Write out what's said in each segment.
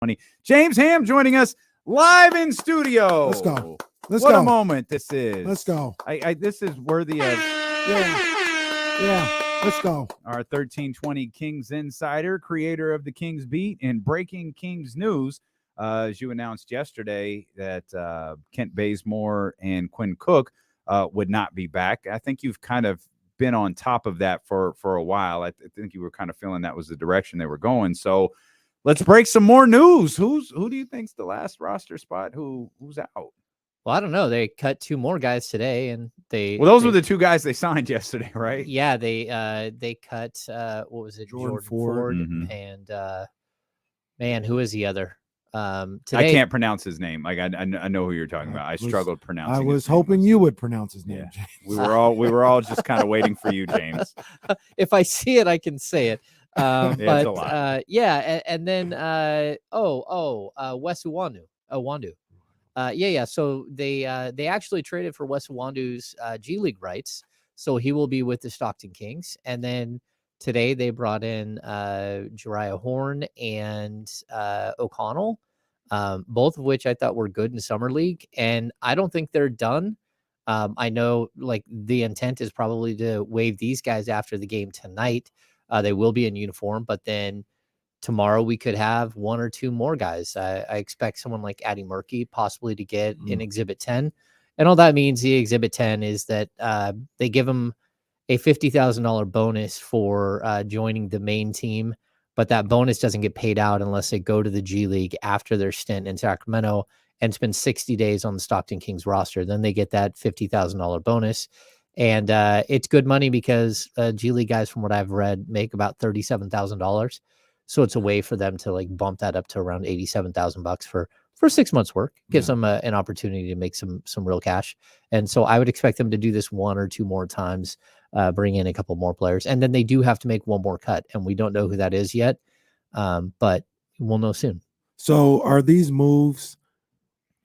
20. James Ham joining us live in studio. Let's go. What a moment this is. Let's go. This is worthy of Let's go. Our 1320 Kings insider, creator of the Kings Beat and breaking Kings news. As you announced yesterday that Kent Bazemore and Quinn Cook would not be back. I think you've kind of been on top of that for a while. I think you were kind of feeling that was the direction they were going. So let's break some more news. Who do you think's the last roster spot who's out? Well, I don't know. They cut two more guys today, and those were the two guys they signed yesterday, right? Yeah, they cut what was it, Jordan Ford and man, who is the other? Today, I can't pronounce his name. Like I know who you're talking about. I struggled pronouncing. I was hoping you would pronounce his name. Yeah. We were all just kind of waiting for you, James. If I see it, I can say it. It's a lot. And then Wes Iwundu. So they actually traded for Wes Iwundu's G League rights, so he will be with the Stockton Kings. And then today they brought in Jariah Horn and O'Connell, both of which I thought were good in summer league. And I don't think they're done. I know like the intent is probably to waive these guys after the game tonight. They will be in uniform, but then tomorrow we could have one or two more guys. I expect someone like Addie Murphy possibly to get in Exhibit 10. And all that means the Exhibit 10 is that they give them a $50,000 bonus for joining the main team, but that bonus doesn't get paid out unless they go to the G League after their stint in Sacramento and spend 60 days on the Stockton Kings roster. Then they get that $50,000 bonus. And it's good money because G League guys, from what I've read, make about $37,000. So it's a way for them to like bump that up to around $87,000 for 6 months work. Gives them an opportunity to make some real cash. And so I would expect them to do this one or two more times, bring in a couple more players. And then they do have to make one more cut. And we don't know who that is yet, but we'll know soon. So are these moves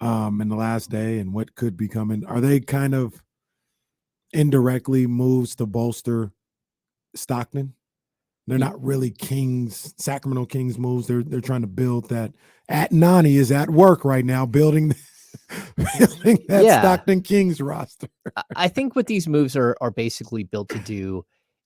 in the last day and what could be coming, are they kind of indirectly moves to bolster Stockton? They're not really Sacramento Kings moves. They're trying to build that. Nani is at work right now building that Stockton Kings roster. I think what these moves are basically built to do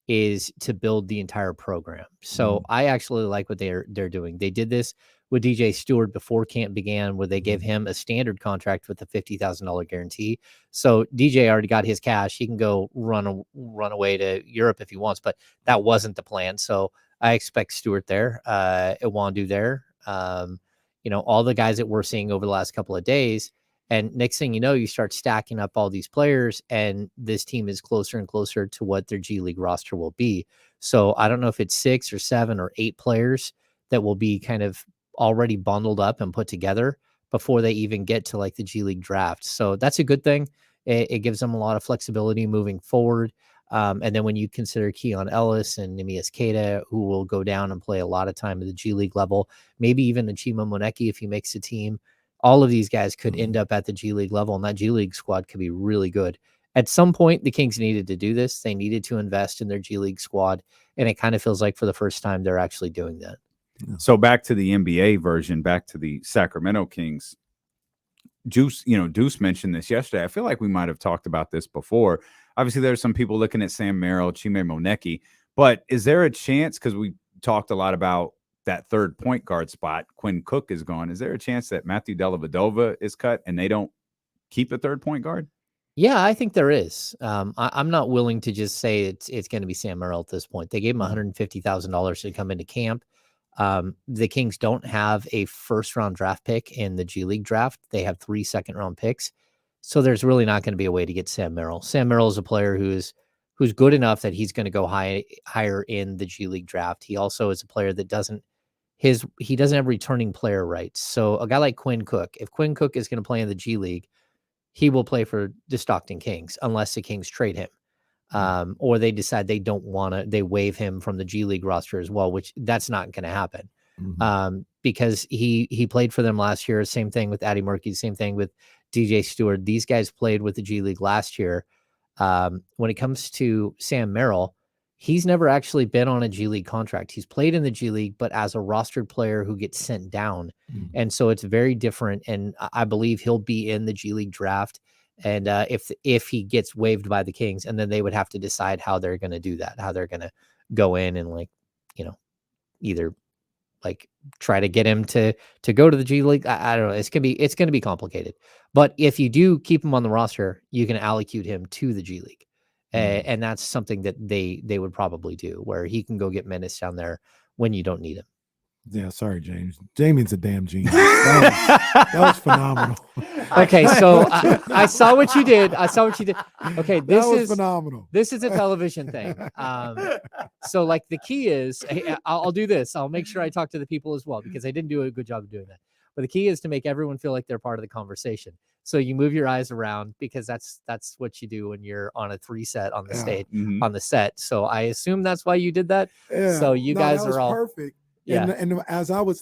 is to build the entire program. So I actually like what they're doing. They did this with DJ Stewart before camp began, where they gave him a standard contract with a $50,000 guarantee. So DJ already got his cash. He can go run away to Europe if he wants, but that wasn't the plan. So I expect Stewart there, Iwundu there, all the guys that we're seeing over the last couple of days. And next thing you know, you start stacking up all these players, and this team is closer and closer to what their G League roster will be. So I don't know if it's 6 or 7 or 8 players that will be kind of already bundled up and put together before they even get to like the G League draft. So that's a good thing. It gives them a lot of flexibility moving forward. And then when you consider Keon Ellis and Nemias Queta, who will go down and play a lot of time at the G League level, maybe even Achima Moneki if he makes the team, all of these guys could end up at the G League level, and that G League squad could be really good. At some point, the Kings needed to do this. They needed to invest in their G League squad, and it kind of feels like for the first time they're actually doing that. So back to the NBA version, back to the Sacramento Kings. Deuce mentioned this yesterday. I feel like we might have talked about this before. Obviously, there's some people looking at Sam Merrill, Chime Moneki, but is there a chance, because we talked a lot about that third point guard spot, Quinn Cook is gone. Is there a chance that Matthew Dellavedova is cut and they don't keep a third point guard? Yeah, I think there is. I'm not willing to just say it's going to be Sam Merrill at this point. They gave him $150,000 to come into camp. The Kings don't have a first-round draft pick in the G League draft. They have 3 second-round picks. So there's really not going to be a way to get Sam Merrill. Sam Merrill is a player who's good enough that he's going to go higher in the G League draft. He also is a player that doesn't have returning player rights. So a guy like Quinn Cook, if Quinn Cook is going to play in the G League, he will play for the Stockton Kings unless the Kings trade him. Or they decide they don't want to, they waive him from the G League roster as well, which that's not going to happen. Because he played for them last year. Same thing with Addie Murphy, same thing with DJ Stewart. These guys played with the G League last year. When it comes to Sam Merrill, he's never actually been on a G League contract. He's played in the G League, but as a rostered player who gets sent down. And so it's very different. And I believe he'll be in the G League draft. And if he gets waived by the Kings, and then they would have to decide how they're going to do that, how they're going to go in and like, either like try to get him to go to the G League. I don't know. It's going to be complicated. But if you do keep him on the roster, you can allocate him to the G League. And that's something that they would probably do, where he can go get minutes down there when you don't need him. Yeah, sorry, James. Jamie's a damn genius. That was phenomenal. Okay, so I saw what you did. Okay, this is phenomenal. This is a television thing. So like the key is, I'll do this. I'll make sure I talk to the people as well, because I didn't do a good job of doing that. But the key is to make everyone feel like they're part of the conversation. So you move your eyes around, because that's what you do when you're on a 3-set on the stage, on the set. So I assume that's why you did that. Yeah. So you guys are all perfect. Yeah. And as I was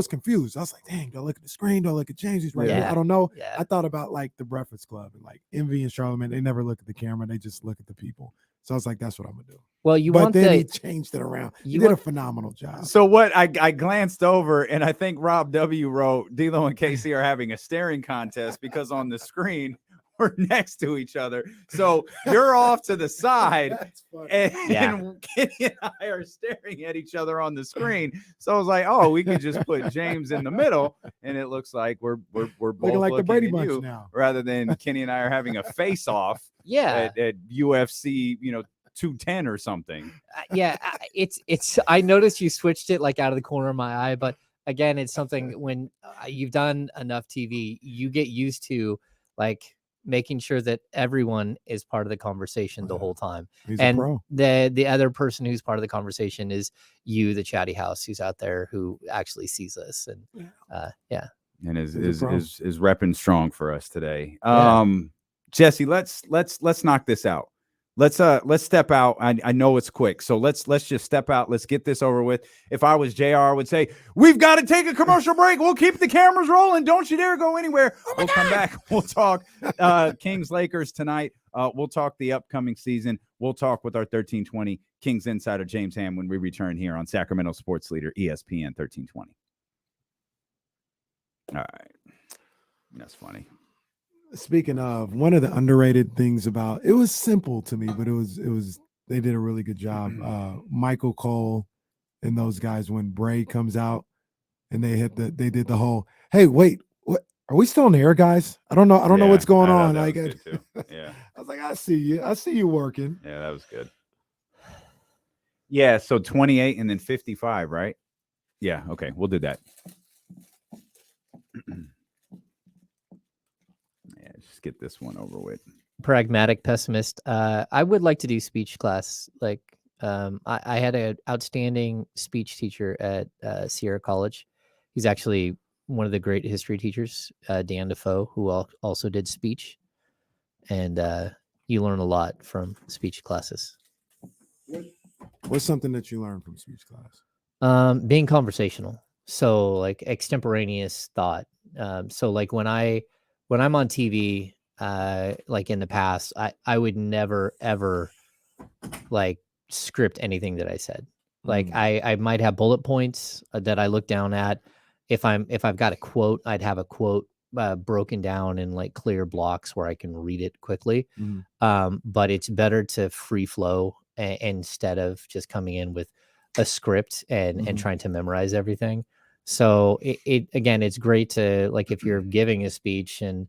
confused, I was like, dang, don't look at the screen, don't look at James. He's right here. I don't know. Yeah. I thought about like the Breakfast Club and like Envy and Charlamagne. They never look at the camera. They just look at the people. So I was like, that's what I'm going to do. Well, he changed it around. He did a phenomenal job. So what I glanced over, and I think Rob W. wrote, D'Lo and Casey are having a staring contest, because on the screen we're next to each other. So you're off to the side, and Kenny and I are staring at each other on the screen. So I was like, oh, we could just put James in the middle, and it looks like we're both looking like the Brady Bunch you, now, rather than Kenny and I are having a face off. Yeah. At UFC, 210 or something. It's I noticed you switched it like out of the corner of my eye, but again, it's something when you've done enough TV, you get used to like making sure that everyone is part of the conversation the whole time. And the other person who's part of the conversation is you, the chatty house, who's out there who actually sees this. And and is repping strong for us today. Yeah. Jesse, let's knock this out. Let's step out. I know it's quick, so let's just step out. Let's get this over with. If I was JR, I would say, we've got to take a commercial break. We'll keep the cameras rolling. Don't you dare go anywhere. We'll come back. We'll talk Kings Lakers tonight. We'll talk the upcoming season. We'll talk with our 1320 Kings insider James Ham when we return here on Sacramento Sports Leader ESPN 1320. All right. That's funny. Speaking of, one of the underrated things about it was simple to me, but it was they did a really good job. Michael Cole and those guys, when Bray comes out and they did the whole, hey, wait, what are we still on the air, guys? I don't know what's going on. Like, yeah. I was like, I see you working. Yeah, that was good. Yeah, so 28 and then 55, right? Yeah, okay, we'll do that. Just get this one over with. Pragmatic pessimist. I would like to do speech class. Like, I had an outstanding speech teacher at Sierra College. He's actually one of the great history teachers, Dan Defoe, who also did speech. And you learn a lot from speech classes. What's something that you learned from speech class? Being conversational. So like extemporaneous thought. So like when I'm on TV, like in the past, I would never, ever like script anything that I said. Like I might have bullet points that I look down at. If I've got a quote, I'd have a quote broken down in like clear blocks where I can read it quickly. But it's better to free flow instead of just coming in with a script and trying to memorize everything. So it again, it's great to, like, if you're giving a speech and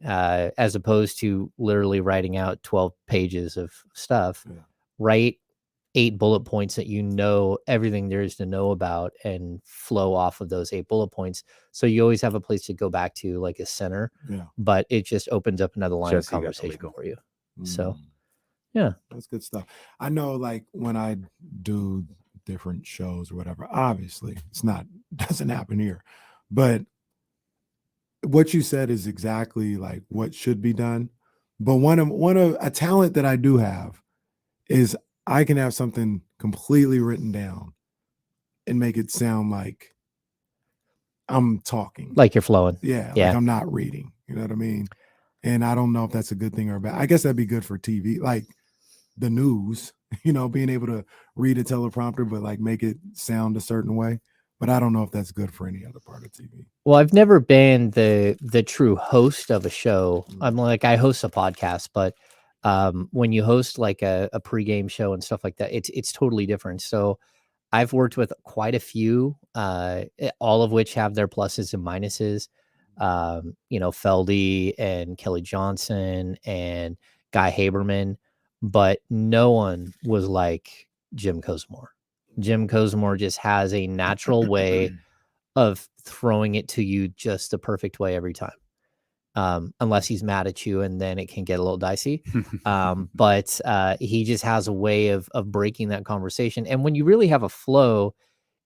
as opposed to literally writing out 12 pages of stuff, write 8 bullet points that you know everything there is to know about and flow off of those 8 bullet points. So you always have a place to go back to, like a center, but it just opens up another line of conversation for you. So yeah, that's good stuff. I know, like, when I do different shows or whatever, obviously doesn't happen here, but what you said is exactly like what should be done. But one of a talent that I do have is I can have something completely written down and make it sound like I'm talking, like you're flowing. Yeah. Like I'm not reading, you know what I mean? And I don't know if that's a good thing or bad. I guess that'd be good for TV. Like, the news, being able to read a teleprompter, but like make it sound a certain way. But I don't know if that's good for any other part of TV. Well, I've never been the true host of a show. I'm like, I host a podcast, but when you host like a pregame show and stuff like that, it's totally different. So I've worked with quite a few, all of which have their pluses and minuses. Feldy and Kelly Johnson and Guy Haberman, but no one was like Jim Cosmore. Jim Cosmore just has a natural way of throwing it to you just the perfect way every time. Unless he's mad at you, and then it can get a little dicey. But he just has a way of breaking that conversation. And when you really have a flow,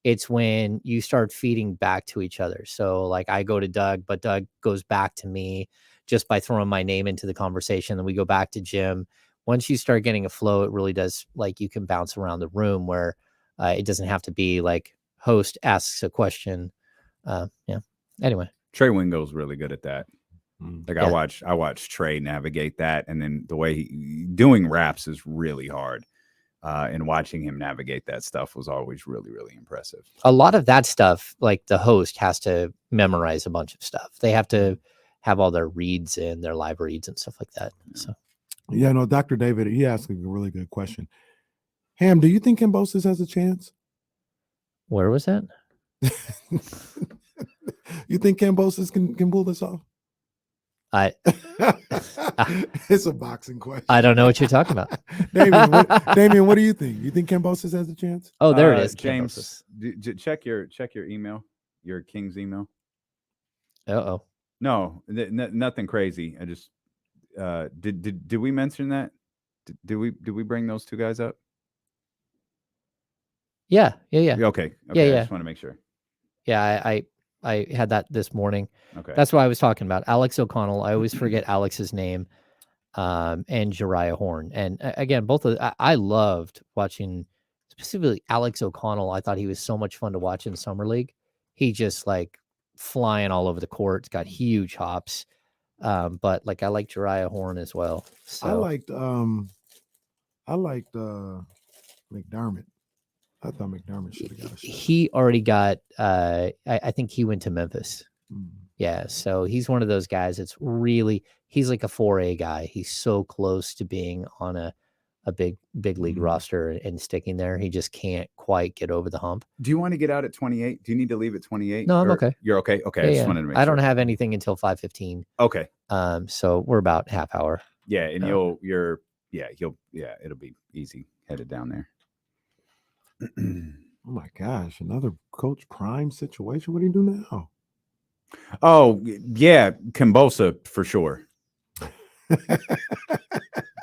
it's when you start feeding back to each other. So like I go to Doug, but Doug goes back to me just by throwing my name into the conversation. Then we go back to Jim. Once you start getting a flow, it really does, like, you can bounce around the room where it doesn't have to be like host asks a question. Yeah. Anyway, Trey Wingo's really good at that. Like Yeah. I watch Trey navigate that, and then the way doing raps is really hard. And watching him navigate that stuff was always really, really impressive. a lot of that stuff, like the host has to memorize a bunch of stuff. They have to have all their reads and their live reads and stuff like that. So Yeah, no, Dr. David, he asked a really good question. Ham, do you think Kambosos has a chance? where was that? You think Kambosos can pull this off? It's a boxing question. I don't know what you're talking about. Damien, what do you think? You think Kambosos has a chance? Oh, there it is. James. Check your email, your King's email. Uh-oh. No, nothing crazy. I just did we mention that? Did we bring those two guys up? Yeah. Okay. I just want to make sure. Yeah, I had that this morning. Okay. That's what I was talking about. Alex O'Connell. I always forget Alex's name. And Jariah Horn. And again, both of I loved watching specifically Alex O'Connell. I thought he was so much fun to watch in Summer League. He just like flying all over the court. He's got huge hops. But like I like Jariah Horn as well. So I liked McDermott. I thought McDermott should have got a shot. he already got I think he went to Memphis. Yeah, so he's one of those guys that's really, he's like a 4A guy. He's so close to being on a big league roster and sticking there. He just can't quite get over the hump. Do you want to get out at 28? Do you need to leave at 28? No, I'm okay. You're okay? Okay. Yeah, I just wanted to make sure. I don't have anything until 5:15. Okay. So we're about half hour. Yeah, and it'll be easy headed down there. Oh my gosh, another Coach Prime situation. What do you do now? Oh, yeah, Kambosa for sure.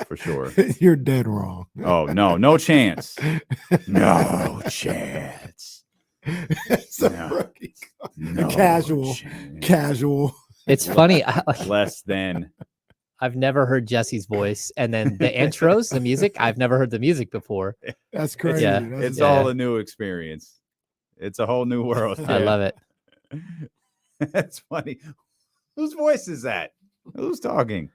For sure. You're dead wrong. Oh, no chance. No chance. It's a rookie. Casual. It's funny. Less than. I've never heard Jesse's voice, and then the intros, the music. I've never heard the music before. That's crazy. Yeah. It's all a new experience. It's a whole new world. I love it. That's funny. Whose voice is that? Who's talking?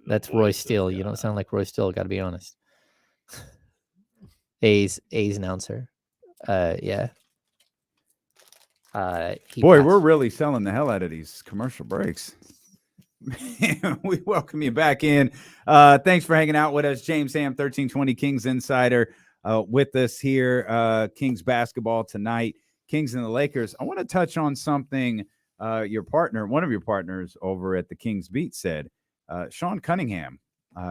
That's Roy Steele. You don't sound like Roy Steele. Got to be honest. A's announcer. Yeah. We're really selling the hell out of these commercial breaks. We welcome you back in. Thanks for hanging out with us. James Ham, 1320 Kings Insider, with us here. Kings basketball tonight. Kings and the Lakers. I want to touch on something one of your partners over at the Kings Beat said. Sean Cunningham,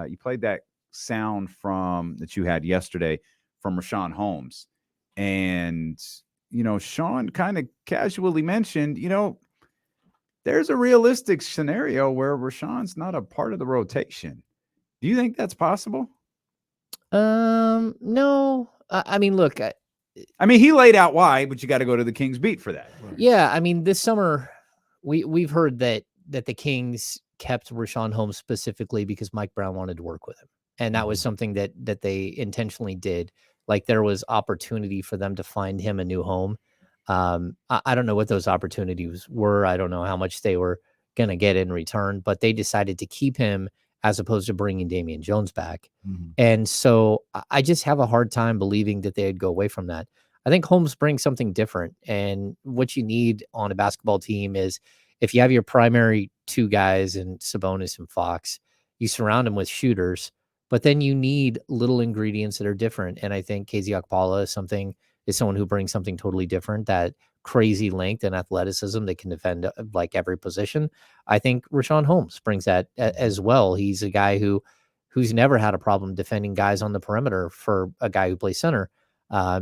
you played that sound that you had yesterday from Rashawn Holmes. And, Sean kind of casually mentioned, there's a realistic scenario where Rashawn's not a part of the rotation. Do you think that's possible? No. I mean, look. He laid out why, but you got to go to the Kings Beat for that. Right. Yeah, I mean, this summer we've heard that the Kings kept Rashawn Holmes specifically because Mike Brown wanted to work with him, and that was something that they intentionally did. Like there was opportunity for them to find him a new home. I don't know what those opportunities were. I don't know how much they were going to get in return, but they decided to keep him as opposed to bringing Damian Jones back. Mhm. And so I just have a hard time believing that they'd go away from that. I think Holmes brings something different. And what you need on a basketball team is if you have your primary two guys in Sabonis and Fox, you surround them with shooters, but then you need little ingredients that are different. And I think KZ Okpala is someone who brings something totally different, that crazy length and athleticism that can defend like every position. I think Rashawn Holmes brings that as well. He's a guy who's never had a problem defending guys on the perimeter for a guy who plays center.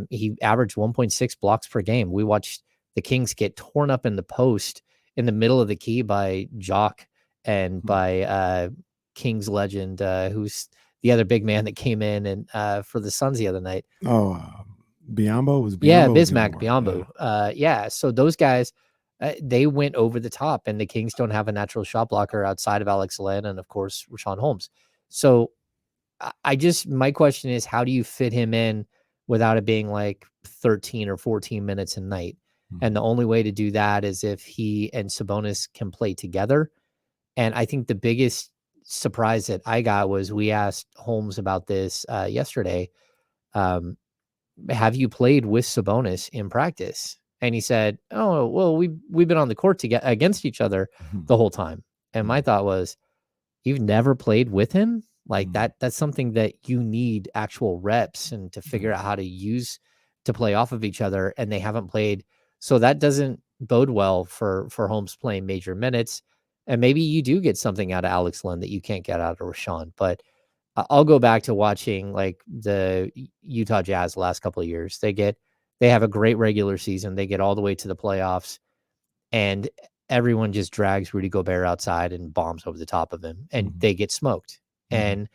He averaged 1.6 blocks per game. We watched the Kings get torn up in the post in the middle of the key by Jock and by Kings legend, who's the other big man that came in and for the Suns the other night. Oh, Biyombo was Bismack Biyombo. Yeah. So those guys, they went over the top, and the Kings don't have a natural shot blocker outside of Alex Len and of course Rashawn Holmes. So my question is, how do you fit him in without it being like 13 or 14 minutes a night? Mm-hmm. And the only way to do that is if he and Sabonis can play together. And I think the biggest surprise that I got was we asked Holmes about this yesterday. Have you played with Sabonis in practice? And he said, oh, well, we've been on the court against each other the whole time. And my thought was, you've never played with him? Like that's something that you need actual reps and to figure out how to use to play off of each other. And they haven't played. So that doesn't bode well for Holmes playing major minutes. And maybe you do get something out of Alex Len that you can't get out of Rashawn. But I'll go back to watching like the Utah Jazz the last couple of years. They have a great regular season. They get all the way to the playoffs, and everyone just drags Rudy Gobert outside and bombs over the top of him, and they get smoked. And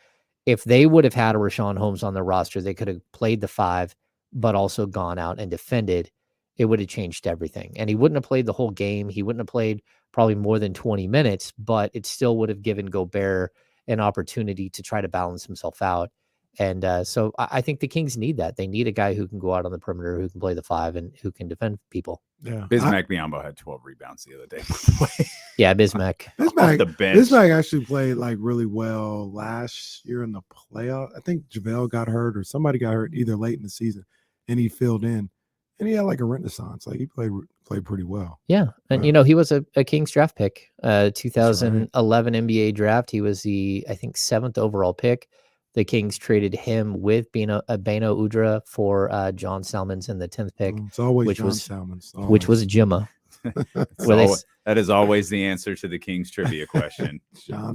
if they would have had a Rashawn Holmes on their roster, they could have played the 5, but also gone out and defended. It would have changed everything. And he wouldn't have played the whole game. He wouldn't have played probably more than 20 minutes, but it still would have given Gobert an opportunity to try to balance himself out. And so I think the Kings need that. They need a guy who can go out on the perimeter, who can play the 5, and who can defend people. Yeah, Bismack Biyombo had 12 rebounds the other day. Yeah, Bismack. Off the bench. Bismack actually played like really well last year in the playoff. I think JaVale got hurt or somebody got hurt either late in the season, and he filled in, and he had like a renaissance. Like he played pretty well. Yeah, and he was a Kings draft pick, 2011 NBA draft. He was the, I think, 7th overall pick. The Kings traded him with Beno Udrih for John Salmons in the 10th pick. It's always John Salmons. Which was Jimma. That is always the answer to the Kings trivia question. John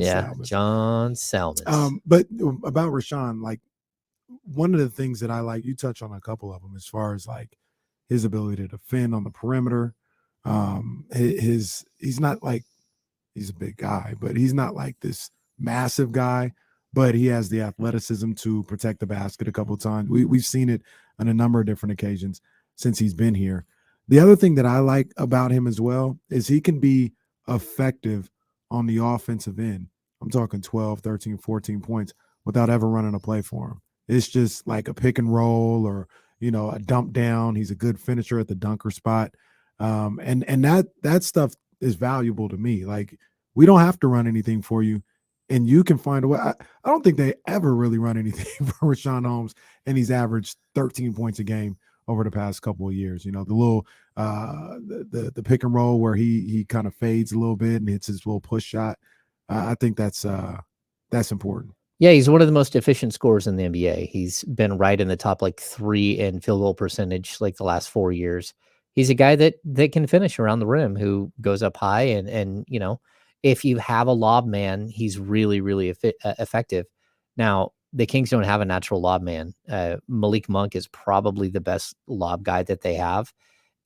Salmons. But about Rashawn, like one of the things that I like, you touch on a couple of them as far as like his ability to defend on the perimeter. He's not like, he's a big guy, but he's not like this massive guy. But he has the athleticism to protect the basket a couple of times. We've seen it on a number of different occasions since he's been here. The other thing that I like about him as well is he can be effective on the offensive end. I'm talking 12, 13, 14 points without ever running a play for him. It's just like a pick and roll or, a dump down. He's a good finisher at the dunker spot. And that stuff is valuable to me. Like, we don't have to run anything for you. And you can find a way. I don't think they ever really run anything for Rashawn Holmes, and he's averaged 13 points a game over the past couple of years. The little the pick and roll where he kind of fades a little bit and hits his little push shot. I think that's important. Yeah, he's one of the most efficient scorers in the NBA. He's been right in the top 3 in field goal percentage like the last 4 years. He's a guy that can finish around the rim, who goes up high and if you have a lob man, he's really, really effective. Now, the Kings don't have a natural lob man. Malik Monk is probably the best lob guy that they have.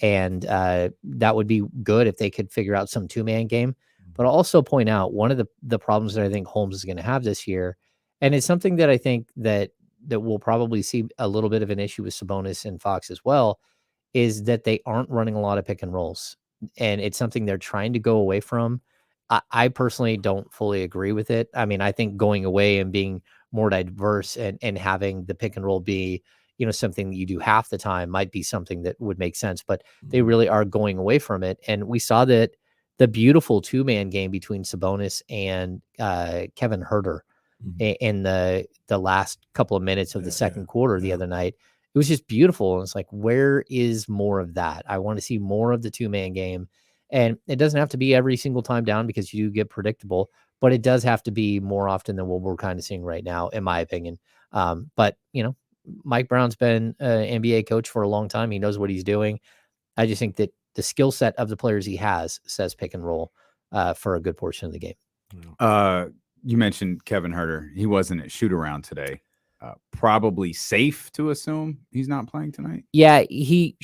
And that would be good if they could figure out some 2-man game. But I'll also point out one of the problems that I think Holmes is going to have this year, and it's something that I think that we'll probably see a little bit of an issue with Sabonis and Fox as well, is that they aren't running a lot of pick and rolls. And it's something they're trying to go away from. I personally don't fully agree with it. I mean, I think going away and being more diverse and having the pick and roll be, something that you do half the time might be something that would make sense, but they really are going away from it. And we saw that the beautiful 2-man game between Sabonis and Kevin Huerter in the last couple of minutes of the second quarter the other night. It was just beautiful. And it's like, where is more of that? I want to see more of the 2-man game. And it doesn't have to be every single time down because you get predictable, but it does have to be more often than what we're kind of seeing right now, in my opinion. But, Mike Brown's been an NBA coach for a long time. He knows what he's doing. I just think that the skill set of the players he has says pick and roll for a good portion of the game. You mentioned Kevin Huerter. He wasn't at shoot around today. Probably safe to assume he's not playing tonight. Yeah, he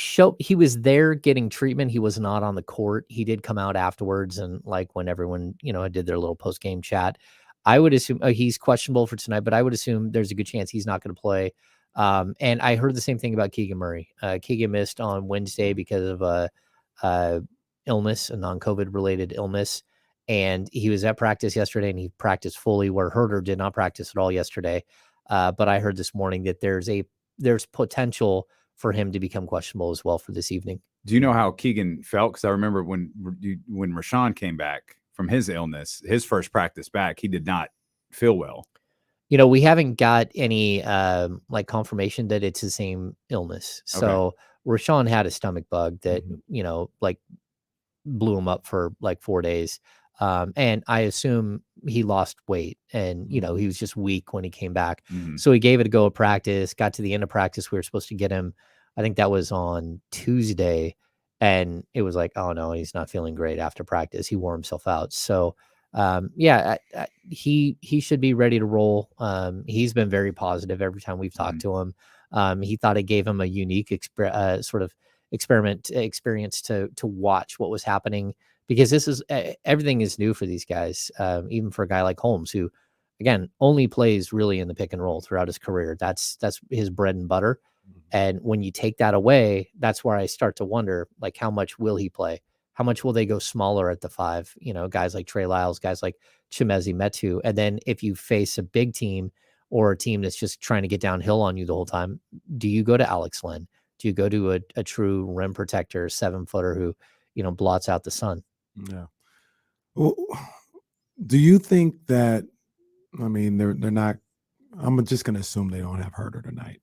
was there getting treatment. He was not on the court. He did come out afterwards, and like when everyone did their little post game chat. I would assume he's questionable for tonight, but I would assume there's a good chance he's not going to play. And I heard the same thing about Keegan Murray. Keegan missed on Wednesday because of a illness, a non-COVID related illness, and he was at practice yesterday, and he practiced fully. Where Huerter did not practice at all yesterday. But I heard this morning that there's potential for him to become questionable as well for this evening. Do you know how Keegan felt? Because I remember when Rashawn came back from his illness, his first practice back, he did not feel well. We haven't got any confirmation that it's the same illness. So Rashawn had a stomach bug that blew him up for like 4 days. And I assume he lost weight and, he was just weak when he came back. So he gave it a go at practice, got to the end of practice. We were supposed to get him. I think that was on Tuesday. And it was like, oh no, he's not feeling great after practice. He wore himself out. So, he should be ready to roll. He's been very positive every time we've talked to him. He thought it gave him a unique sort of experience to watch what was happening. Because this is everything is new for these guys, even for a guy like Holmes, who, again, only plays really in the pick and roll throughout his career. That's his bread and butter. And when you take that away, that's where I start to wonder, like, how much will he play? How much will they go smaller at the 5? Guys like Trey Lyles, guys like Chimezie Metu. And then if you face a big team or a team that's just trying to get downhill on you the whole time, do you go to Alex Len? Do you go to a true rim protector, 7-footer who, blots out the sun? Yeah. Well, do you think that, they're not, I'm just going to assume they don't have Huerter tonight.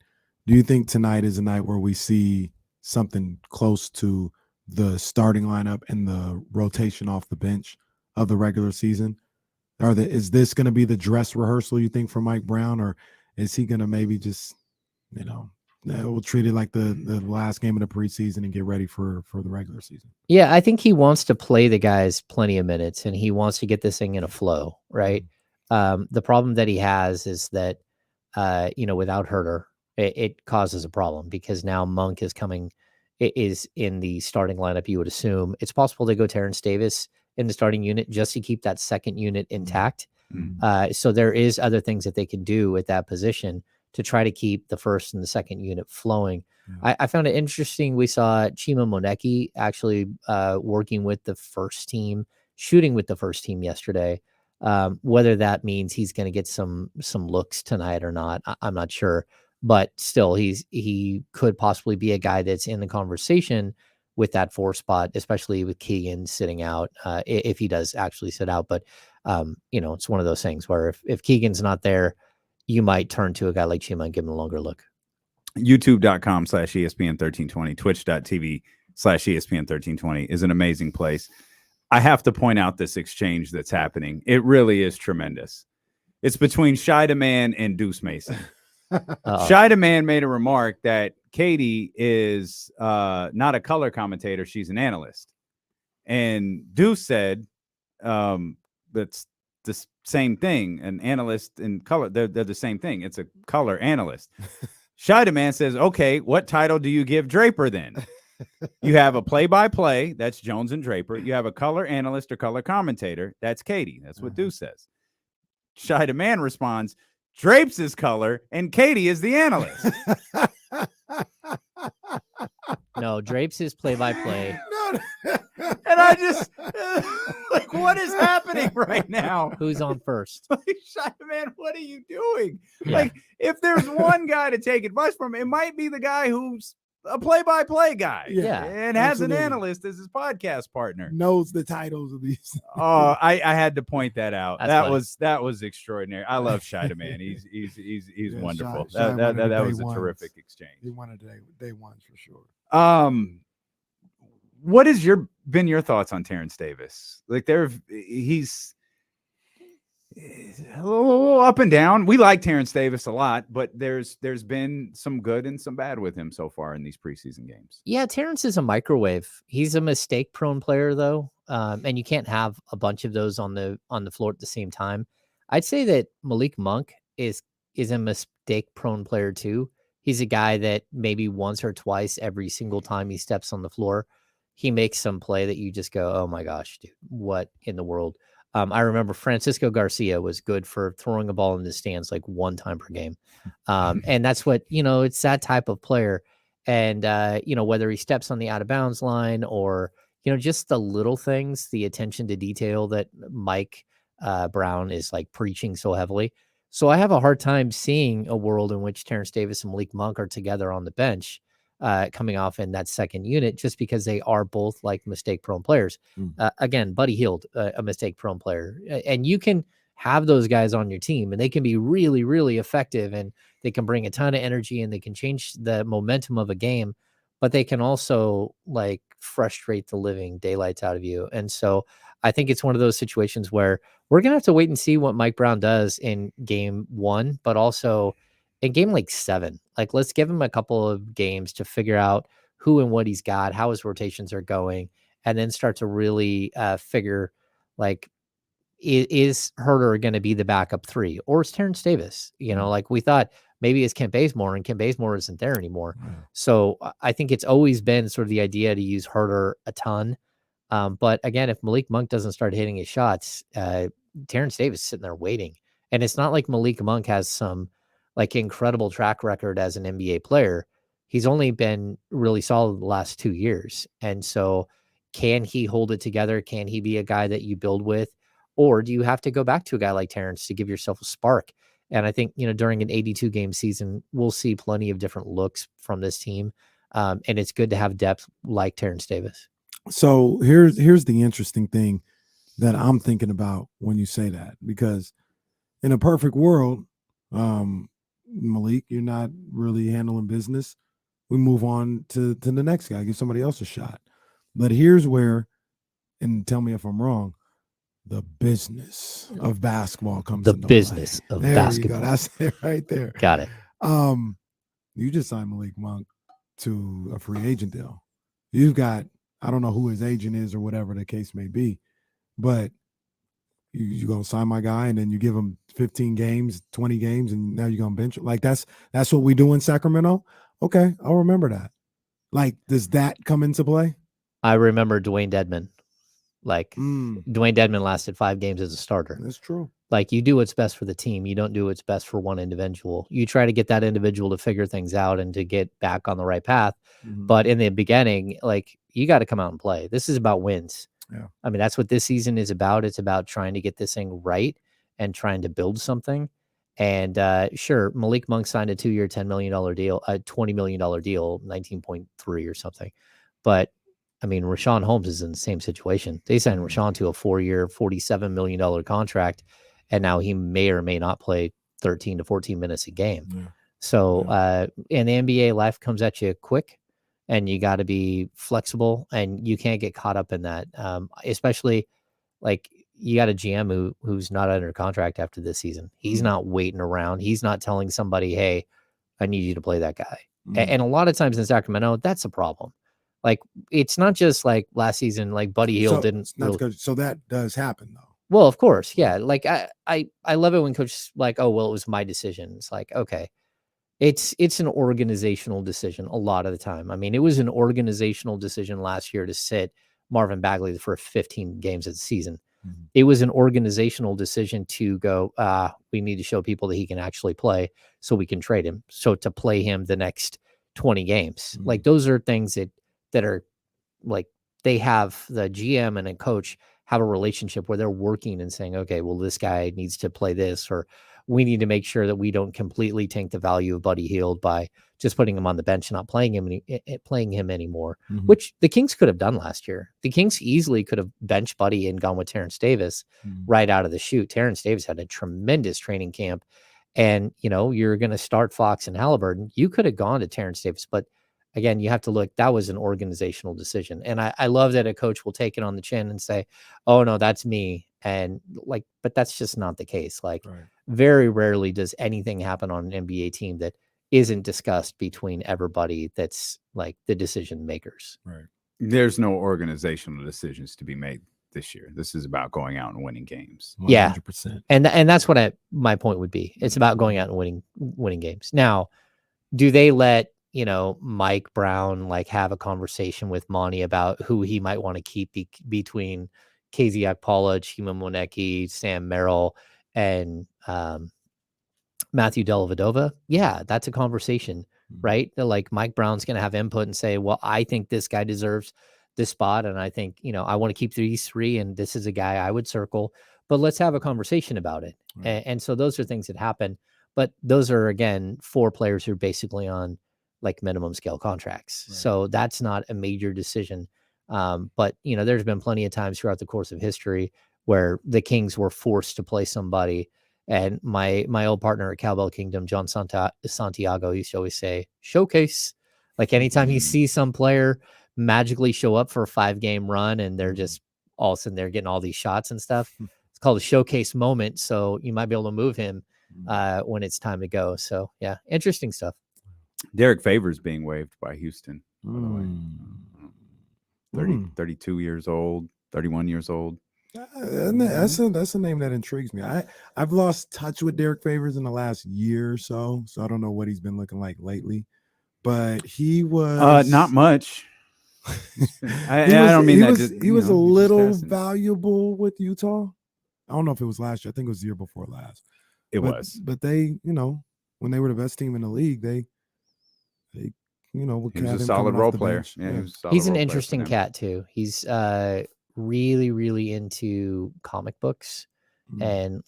Do you think tonight is a night where we see something close to the starting lineup and the rotation off the bench of the regular season? Is this going to be the dress rehearsal, you think, for Mike Brown, or is he going to maybe just, we'll treat it like the last game of the preseason and get ready for the regular season? Yeah, I think he wants to play the guys plenty of minutes, and he wants to get this thing in a flow, right? The problem that he has is that, without Huerter, it causes a problem because now Monk is in the starting lineup. You would assume it's possible they go Terrence Davis in the starting unit just to keep that second unit intact. So there is other things that they can do at that position to try to keep the first and the second unit flowing. Yeah. I found it interesting. We saw Chima Moneke actually working with the first team, shooting with the first team yesterday. Whether that means he's going to get some looks tonight or not, I'm not sure. But still, he could possibly be a guy that's in the conversation with that 4 spot, especially with Keegan sitting out, if he does actually sit out. But, it's one of those things where if Keegan's not there, you might turn to a guy like Chima and give him a longer look. YouTube.com/ESPN1320, Twitch.tv/ESPN1320 is an amazing place. I have to point out this exchange that's happening. It really is tremendous. It's between Shida Man and Deuce Mason. Shida Man made a remark that Katie is not a color commentator. She's an analyst. And Deuce said that's the same thing. An analyst and color, they're the same thing. It's a color analyst. Shida Man says, okay, what title do you give Draper then? You have a play-by-play, that's Jones and Draper. You have a color analyst or color commentator, that's Katie. That's what Deuce says. Shida Man responds, Drapes is color and Katie is the analyst. No, Drapes is play-by-play. And I just like, what is happening right now? Who's on first? Like, Shida Man, what are you doing? Yeah. Like, if there's one guy to take advice from, it might be the guy who's a play-by-play guy. Yeah, and has absolutely. an analyst as his podcast partner. Knows the titles of these. Oh, I had to point that out. That's That was extraordinary. I love Shida, man. He's Yeah, wonderful. Shy that one of the was day a ones. terrific He exchange. wanted day ones for sure. What has been your thoughts on Terrence Davis? Like he's a little up and down. We like Terrence Davis a lot, but there's been some good and some bad with him so far in these preseason games. Yeah, Terrence is a microwave. He's a mistake-prone player, though, and you can't have a bunch of those on the floor at the same time. I'd say that Malik Monk is a mistake-prone player too. He's a guy that maybe once or twice every single time he steps on the floor, he makes some play that you just go, "Oh my gosh, dude, what in the world?" I remember Francisco Garcia was good for throwing a ball in the stands like one time per game. And that's what, it's that type of player. And, whether he steps on the out of bounds line or, just the little things, the attention to detail that Mike Brown is like preaching so heavily. So I have a hard time seeing a world in which Terrence Davis and Malik Monk are together on the bench coming off in that second unit, just because they are both like mistake prone players. Again, Buddy Hield, a mistake prone player, and you can have those guys on your team and they can be really, really effective and they can bring a ton of energy and they can change the momentum of a game, but they can also like frustrate the living daylights out of you. And so I think it's one of those situations where we're going to have to wait and see what Mike Brown does in game 1, but also in game like 7. Like, let's give him a couple of games to figure out who and what he's got, how his rotations are going, and then start to really figure, like, is Herter going to be the backup 3 or is Terrence Davis? Like we thought maybe it's Kent Bazemore, and Kent Bazemore isn't there anymore. So I think it's always been sort of the idea to use Herter a ton. But again, if Malik Monk doesn't start hitting his shots, Terrence Davis is sitting there waiting. And it's not like Malik Monk has some like incredible track record as an NBA player. He's only been really solid the last 2 years. And so can he hold it together? Can he be a guy that you build with? Or do you have to go back to a guy like Terrence to give yourself a spark? And I think, during an 82 game season, we'll see plenty of different looks from this team. And it's good to have depth like Terrence Davis. So here's the interesting thing that I'm thinking about when you say that, because in a perfect world, Malik, you're not really handling business. We move on to the next guy, give somebody else a shot. But here's where, and tell me if I'm wrong, the business of basketball comes The into business play. of There basketball. You go. That's it right there. Got it. You just signed Malik Monk to a free agent deal. You've got, I don't know who his agent is or whatever the case may be, but you're going to sign my guy and then you give him 15 games, 20 games, and now you're going to bench it. Like that's what we do in Sacramento. Okay, I'll remember that. Like, does that come into play? I remember Dwayne Dedman. Like, Dwayne Dedman lasted 5 games as a starter. That's true. Like, you do what's best for the team. You don't do what's best for one individual. You try to get that individual to figure things out and to get back on the right path. But in the beginning, like, you got to come out and play. This is about wins. Yeah. I mean, that's what this season is about. It's about trying to get this thing right and trying to build something. And sure, Malik Monk signed a 2-year, $10 million deal, a $20 million deal, 19.3 or something. But I mean, Rashawn Holmes is in the same situation. They signed Rashawn to a 4-year, $47 million contract, and now he may or may not play 13 to 14 minutes a game. Yeah. So, in the NBA, life comes at you quick, and you got to be flexible, and you can't get caught up in that. Especially, like, you got a GM who's not under contract after this season. He's not waiting around. He's not telling somebody, "Hey, I need you to play that guy." And a lot of times in Sacramento, that's a problem. Like, it's not just like last season, like Buddy Hield didn't. So that does happen though. Well, of course. Yeah. Like I love it when coaches like, "Oh, well, it was my decision." It's like, okay, it's an organizational decision a lot of the time. I mean, it was an organizational decision last year to sit Marvin Bagley for 15 games of the season. It was an organizational decision to go, we need to show people that he can actually play so we can trade him. So to play him the next 20 games, like those are things that are like, they have the GM and a coach have a relationship where they're working and saying, okay, well, this guy needs to play this, or we need to make sure that we don't completely tank the value of Buddy Hield by just putting him on the bench and not playing him anymore, Mhm. which the Kings could have done last year. The Kings easily could have benched Buddy and gone with Terrence Davis Mhm. right out of the chute. Terrence Davis had a tremendous training camp, and you're going to start Fox and Halliburton. You could have gone to Terrence Davis, but again, you have to look. That was an organizational decision, and I love that a coach will take it on the chin and say, "Oh no, that's me," and but that's just not the case. Right. Very rarely does anything happen on an NBA team that isn't discussed between everybody that's like the decision makers. Right. There's no organizational decisions to be made this year. This is about going out and winning games. 100%. And that's what my point would be. It's about going out and winning games. Now, do they let Mike Brown have a conversation with Monty about who he might want to keep between KZ Okpala, Chima Moneke, Sam Merrill, and Matthew Dellavedova? Yeah, that's a conversation, right? Like Mike Brown's going to have input and say, well, I think this guy deserves this spot. And I think, I want to keep these three. And this is a guy I would circle, but let's have a conversation about it. Right. And so those are things that happen. But those are, again, 4 players who are basically on minimum scale contracts. Right. So that's not a major decision. But, there's been plenty of times throughout the course of history where the Kings were forced to play somebody. And my old partner at Cowbell Kingdom, John Santiago, used to always say, showcase. Like anytime you see some player magically show up for a 5-game run and they're just all of a sudden they're getting all these shots and stuff, it's called a showcase moment. So you might be able to move him when it's time to go. So, yeah, interesting stuff. Derek Favors being waived by Houston, by the way. 32 years old, 31 years old. That's a name that intrigues me. I've lost touch with Derek Favors in the last year or so I don't know what he's been looking like lately. But he was not much. I don't mean that. He was a little valuable with Utah. I don't know if it was last year. I think it was the year before last. But they, when they were the best team in the league, they he was a solid role player. Yeah, he's an interesting cat too. He's really, really into comic books. And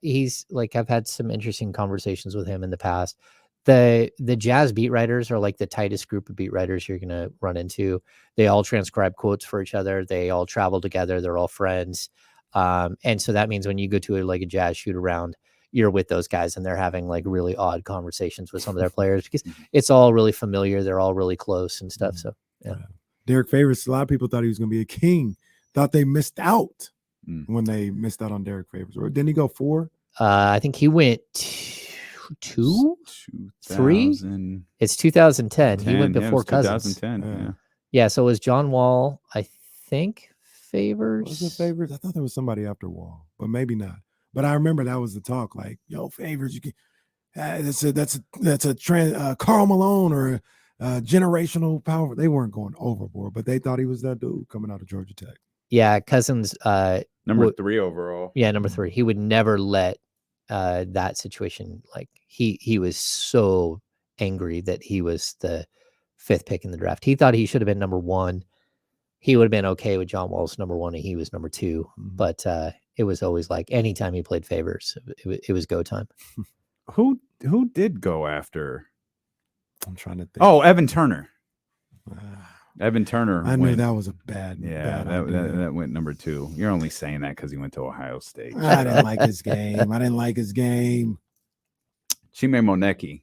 he's I've had some interesting conversations with him in the past. The Jazz beat writers are the tightest group of beat writers you're going to run into. They all transcribe quotes for each other. They all travel together. They're all friends. And so that means when you go to a Jazz shoot around, you're with those guys and they're having really odd conversations with some of their players because it's all really familiar. They're all really close and stuff. So, yeah. Derek Favors, a lot of people thought he was going to be a King. Thought they missed out when they missed out on Derek Favors. Or didn't he go 4? I think he went 2, 3. It's 2010. He went before Cousins. 2010. Yeah. So it was John Wall, I think. Favors. Was it Favors? I thought there was somebody after Wall, but maybe not. But I remember that was the talk. Yo, Favors, you can. That's a Karl Malone or a generational power. They weren't going overboard, but they thought he was that dude coming out of Georgia Tech. Yeah, Cousins. Number 3 overall. Yeah, number 3. He would never let that situation. He was so angry that he was the 5th pick in the draft. He thought he should have been number 1. He would have been okay with John Wall's number 1 and he was number 2. But it was always anytime he played Favors, it was go time. Who did go after? I'm trying to think. Oh, Evan Turner. Evan Turner. I knew that was a bad. Yeah, bad that went number 2. You're only saying that because he went to Ohio State. I didn't like his game. Chima Moneke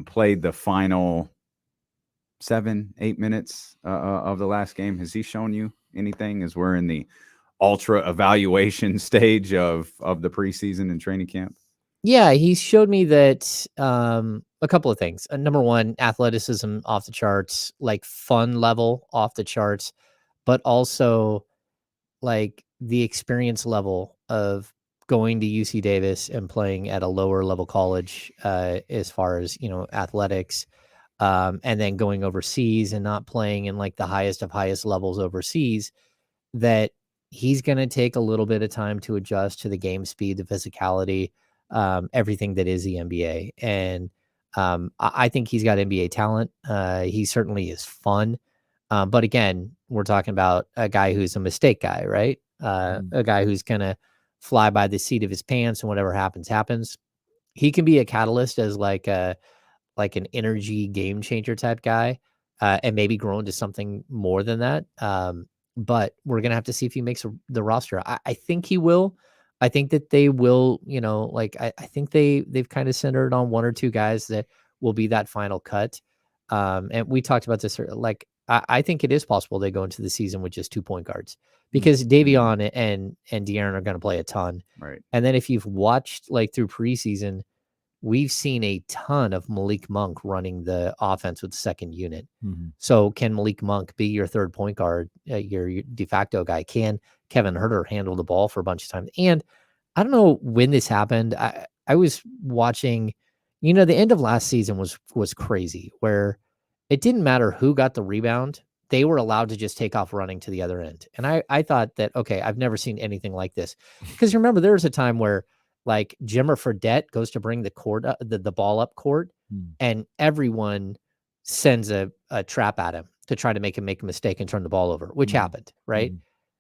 played the final 7-8 minutes of the last game. Has he shown you anything as we're in the ultra evaluation stage of the preseason and training camp? Yeah, he showed me that a couple of things. Number 1, athleticism off the charts, fun level off the charts, but also the experience level of going to UC Davis and playing at a lower level college as far as, athletics, and then going overseas and not playing in the highest of highest levels overseas, that he's going to take a little bit of time to adjust to the game speed, the physicality, everything that is the NBA. And I think he's got NBA talent. He certainly is fun. But again, we're talking about a guy who's a mistake guy, right? A guy who's going to fly by the seat of his pants and whatever happens. He can be a catalyst as like an energy game changer type guy, and maybe grow into something more than that. But we're gonna have to see if he makes the roster. I think he will. I think that they will. I think they've kind of centered on one or two guys that will be that final cut. And we talked about this. I think it is possible they go into the season with just 2 point guards because Davion and De'Aaron are going to play a ton. Right. And then if you've watched through preseason, we've seen a ton of Malik Monk running the offense with the second unit. Mm-hmm. So can Malik Monk be your third point guard, your de facto guy? Can Kevin Huerter handle the ball for a bunch of time? And I don't know when this happened. I was watching, the end of last season was crazy where it didn't matter who got the rebound. They were allowed to just take off running to the other end. And I thought that, okay, I've never seen anything like this. Because remember, there was a time where Jimmer Fredette goes to bring the ball up court, and everyone sends a trap at him to try to make him make a mistake and turn the ball over, which happened, right?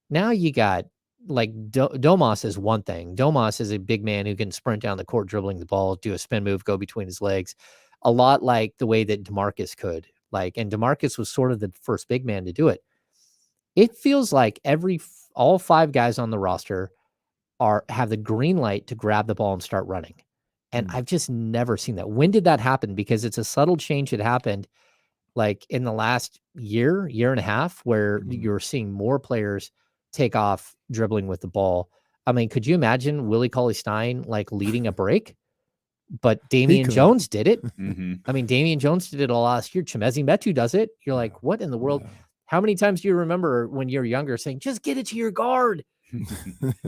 Now you got Domas is one thing. Domas is a big man who can sprint down the court, dribbling the ball, do a spin move, go between his legs, a lot like the way that DeMarcus could. And DeMarcus was sort of the first big man to do it. It feels like all 5 guys on the roster have the green light to grab the ball and start running. And I've just never seen that. When did that happen? Because it's a subtle change that happened in the last year and a half, where you're seeing more players take off dribbling with the ball. I mean, could you imagine Willie Cauley-Stein leading a break? But Damian Jones did it. I mean, Damian Jones did it all last year. Chimezie Metu does it. You're like, what in the world? How many times do you remember when you're younger saying, just get it to your guard?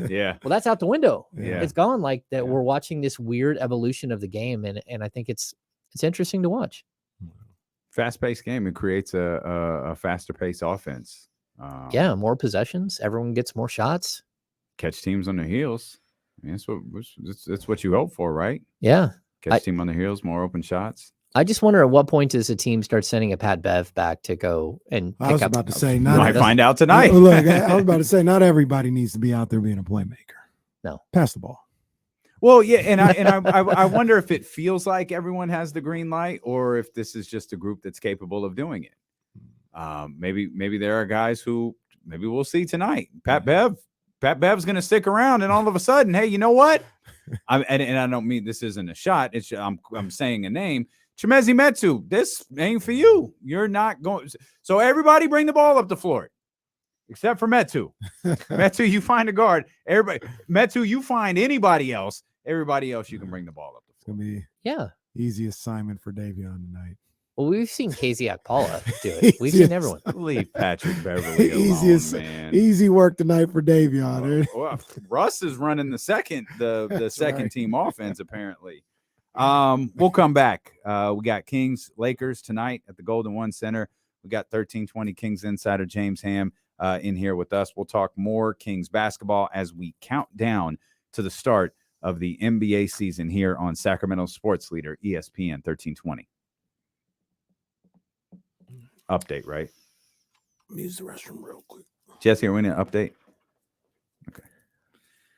Yeah. Well, that's out the window. Yeah. It's gone. We're watching this weird evolution of the game. And I think it's interesting to watch. Fast-paced game. It creates a faster-paced offense. More possessions. Everyone gets more shots. Catch teams on their heels. I mean, that's what you hope for, right? Yeah. Catch team on their heels, more open shots. I just wonder at what point does a team start sending a Pat Bev back to go and pick up? I was about to say, you might find out tonight. Look, I was about to say, not everybody needs to be out there being a playmaker. No. Pass the ball. Well, yeah, and I wonder if it feels like everyone has the green light, or if this is just a group that's capable of doing it. Maybe there are guys who maybe we'll see tonight. Pat Bev's going to stick around, and all of a sudden, hey, you know what? And I don't mean this isn't a shot. It's I'm saying a name. Chimezie Metu, this ain't for you. You're not going. So everybody bring the ball up the floor, except for Metu. Metu, you find a guard. Everybody, Metu, you find anybody else. Everybody else, you can bring the ball up the floor. It's going to be easy assignment for Davion tonight. Well, we've seen KZ Akpala do it. We've seen everyone. Leave Patrick Beverly alone, man. Easy work tonight for Davion. Well, Russ is running the second team offense, apparently. We'll come back. We got Kings Lakers tonight at the Golden One Center. We got 1320 Kings insider James Ham in here with us. We'll talk more Kings basketball as we count down to the start of the NBA season here on Sacramento Sports Leader ESPN 1320. Update, right? Let me use the restroom real quick. Jesse, are we in an update? Okay.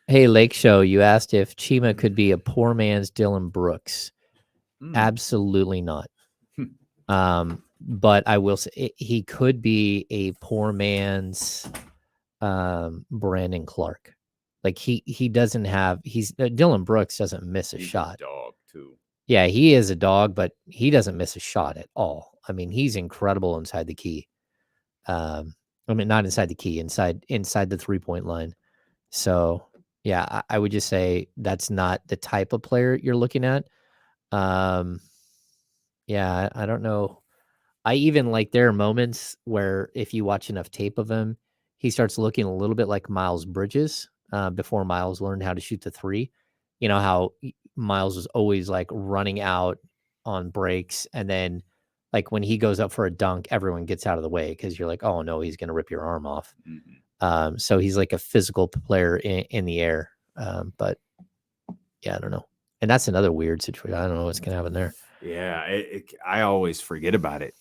Hey, Lake Show, you asked if Chima could be a poor man's Dylan Brooks. Absolutely not. But I will say he could be a poor man's Brandon Clark. He doesn't have Dylan Brooks doesn't miss a shot. A dog too. Yeah, he is a dog, but he doesn't miss a shot at all. I mean, he's incredible inside the key. I mean, not inside the key, inside the 3-point line. So, yeah, I would just say that's not the type of player you're looking at. Yeah, I don't know. I even there are moments where if you watch enough tape of him, he starts looking a little bit like Miles Bridges before Miles learned how to shoot the 3. You know how Miles was always running out on breaks, and then when he goes up for a dunk, everyone gets out of the way because you're like, oh no, he's going to rip your arm off. So he's a physical player in the air. But yeah, I don't know. And that's another weird situation. I don't know what's going to happen there. Yeah. I always forget about it.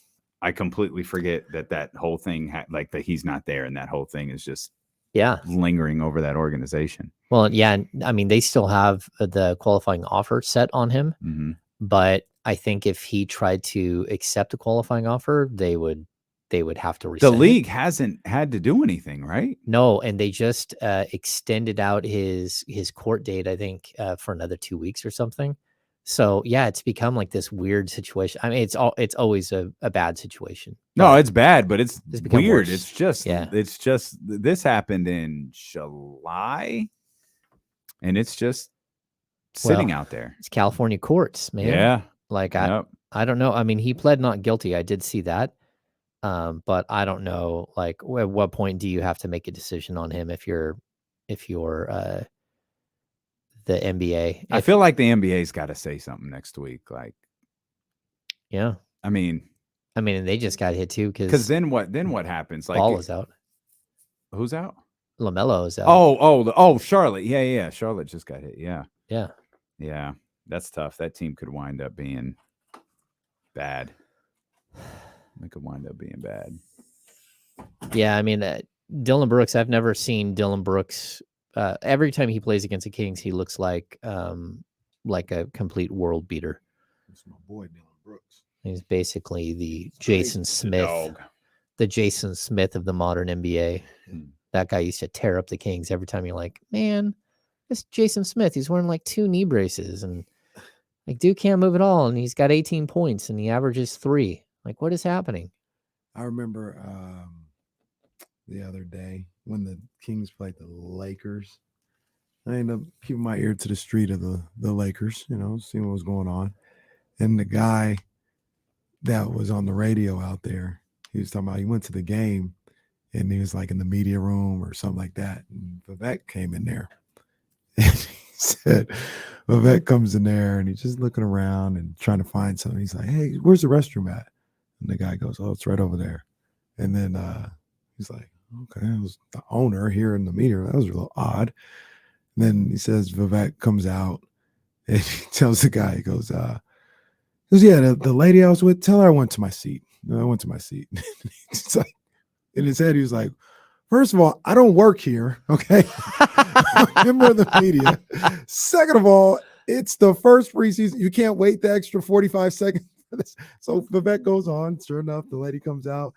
I completely forget that whole thing, that he's not there. And that whole thing is just lingering over that organization. Well, yeah. I mean, they still have the qualifying offer set on him, but I think if he tried to accept a qualifying offer, they would have to The rescind it. league hasn't had to do anything, right? No, and they just extended out his court date, I think, for another 2 weeks or something. So yeah, it's become like this weird situation. I mean, it's always a bad situation. No, but it's bad, but it's become weird. worse. It's just this happened in July, and it's just sitting out there. It's California courts, man. Yeah. Like Yep. I don't know. I mean, he pled not guilty. I did see that. But I don't know, like, at what point do you have to make a decision on him if you're the NBA? I feel like the NBA's got to say something next week. Like, yeah. I mean, and they just got hit too because then what happens? Like, Ball is out. Who's out? LaMelo is out. Oh, Charlotte. Yeah. Charlotte just got hit. Yeah. That's tough. That team could wind up being bad. They could wind up being bad. Yeah, I mean, Dylan Brooks, I've never seen Dylan Brooks. Every time he plays against the Kings, he looks like a complete world beater. That's my boy, Dylan Brooks. He's basically the Jason Smith, the Jason Smith of the modern NBA. That guy used to tear up the Kings every time. You're like, man, this Jason Smith, he's wearing like 2 knee braces and like dude can't move at all. And he's got 18 points and he averages 3. Like, what is happening? I remember the other day when the Kings played the Lakers. I ended up keeping my ear to the street of the Lakers, seeing what was going on. And the guy that was on the radio out there, he was talking about he went to the game and he was like in the media room or something like that. And Vivek came in there. And he said, Vivek comes in there and he's just looking around and trying to find something. He's like, hey, where's the restroom at? And the guy goes, oh, it's right over there. And then he's like, okay, it was the owner here in the meter. That was a little odd. And then he says, Vivek comes out and he tells the guy, he goes, yeah, the lady I was with, tell her I went to my seat. I went to my seat. It's like, in his head, he was like, first of all, I don't work here, okay? Member of the media. Second of all, it's the first preseason. You can't wait the extra 45 seconds. So Vivek goes on. Sure enough, the lady comes out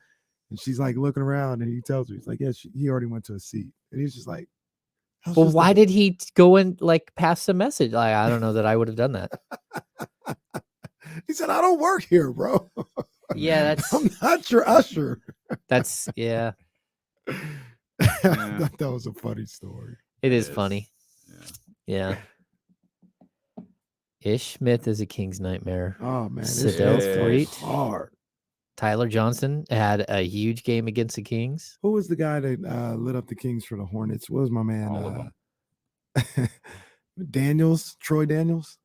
and she's like looking around and he tells her, he's like, yeah, he already went to a seat. And he's just like, well, why did he go and like pass the message? Like, I don't know that I would have done that. He said, I don't work here, bro. Yeah, I'm not your usher. That's yeah. I thought that was a funny story. It is funny. Yeah. Ish Smith is a King's nightmare. Oh man, Sedell Threat. Hard. Tyler Johnson had a huge game against the Kings. Who was the guy that lit up the Kings for the Hornets? What was my man? All of them. Daniels, Troy Daniels.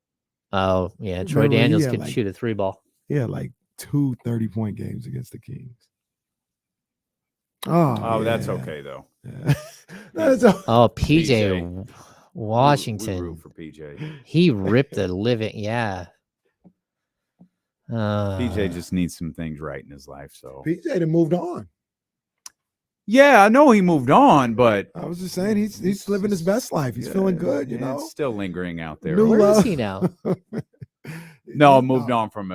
Oh yeah, Troy Daniels could like, shoot a 3-ball. Yeah, like 2 30-point games against the Kings. Oh, that's okay though. Yeah. PJ Washington. We root for PJ. He ripped the living. Yeah. PJ just needs some things right in his life. So PJ done moved on. Yeah, I know he moved on, but I was just saying he's living his best life. He's feeling good, you know. It's still lingering out there. Where is he now? No, moved on from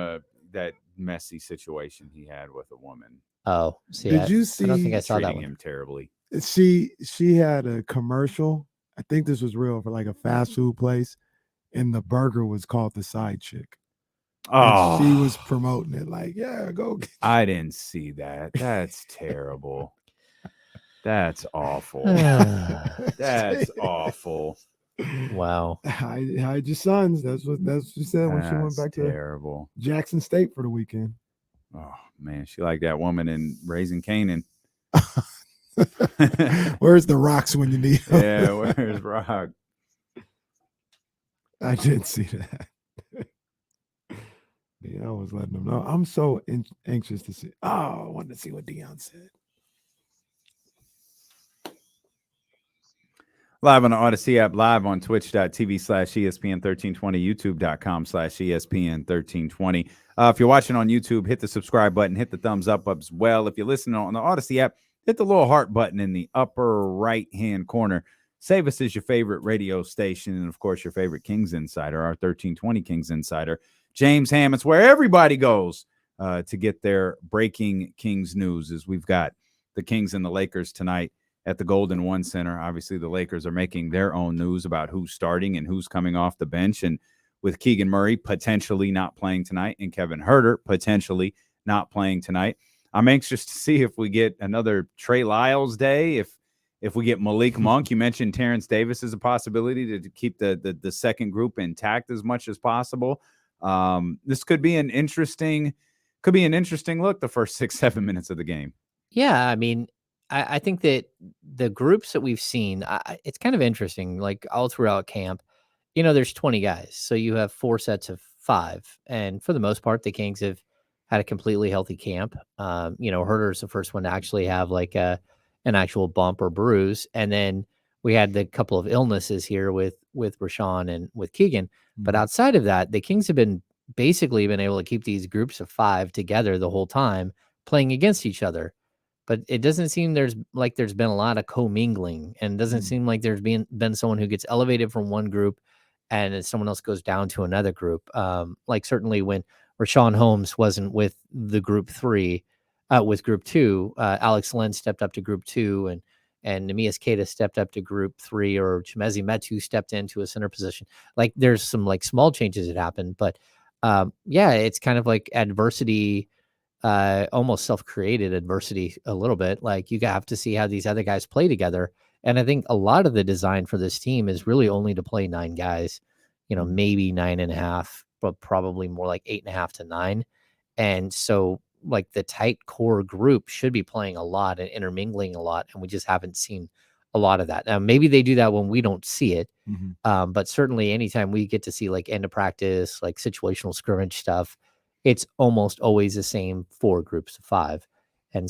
that messy situation he had with a woman. Oh, see, did you see? I don't think I saw that treating one. him terribly. She had a commercial. I think this was real for like a fast food place, and the burger was called the Side Chick. Oh, and she was promoting it like, yeah, go. I didn't see that. That's terrible. That's awful. That's awful. Wow. Hide your sons. That's what she said when she went back to Jackson State for the weekend. Oh man, she like that woman in Raising Canaan. Where's the rocks when you need them? Yeah, where's Rock? I did see that. Yeah, I was letting them know. I'm so anxious to see. Oh, I wanted to see what Deion said. Live on the Odyssey app, live on twitch.tv/ESPN1320, youtube.com/ESPN1320. If you're watching on YouTube, hit the subscribe button, hit the thumbs up as well. If you're listening on the Odyssey app, hit the little heart button in the upper right-hand corner. Save us as your favorite radio station and, of course, your favorite Kings Insider, our 1320 Kings Insider. James Hammond's where everybody goes to get their breaking Kings news. As we've got the Kings and the Lakers tonight at the Golden One Center. Obviously, the Lakers are making their own news about who's starting and who's coming off the bench. And with Keegan Murray potentially not playing tonight and Kevin Huerter potentially not playing tonight, I'm anxious to see if we get another Trey Lyles day, if we get Malik Monk. You mentioned Terrence Davis as a possibility to keep the second group intact as much as possible. This could be an interesting look the first 6-7 minutes of the game. Yeah, I mean, I think that the groups that we've seen, it's kind of interesting. Like all throughout camp, there's 20 guys, so you have 4 sets of 5, and for the most part, the Kings have had a completely healthy camp. Herter's the first one to actually have like an actual bump or bruise, and then we had the couple of illnesses here with Rashawn and with Keegan. But outside of that, the Kings have basically been able to keep these groups of 5 together the whole time, playing against each other. But it doesn't seem there's been a lot of commingling, and it doesn't seem like there's been someone who gets elevated from one group and then someone else goes down to another group. Like certainly when Rashawn Holmes wasn't with the group 3, with group 2, Alex Len stepped up to group 2, and Nemias Queta stepped up to group 3, or Chimezi Metu stepped into a center position. Like there's some like small changes that happened, but it's kind of like adversity. Almost self-created adversity a little bit. Like you have to see how these other guys play together. And I think a lot of the design for this team is really only to play 9 guys, maybe 9.5, but probably more like 8.5 to 9. And so like the tight core group should be playing a lot and intermingling a lot. And we just haven't seen a lot of that. Now, maybe they do that when we don't see it. But certainly anytime we get to see like end of practice, like situational scrimmage stuff, it's almost always the same 4 groups of 5. And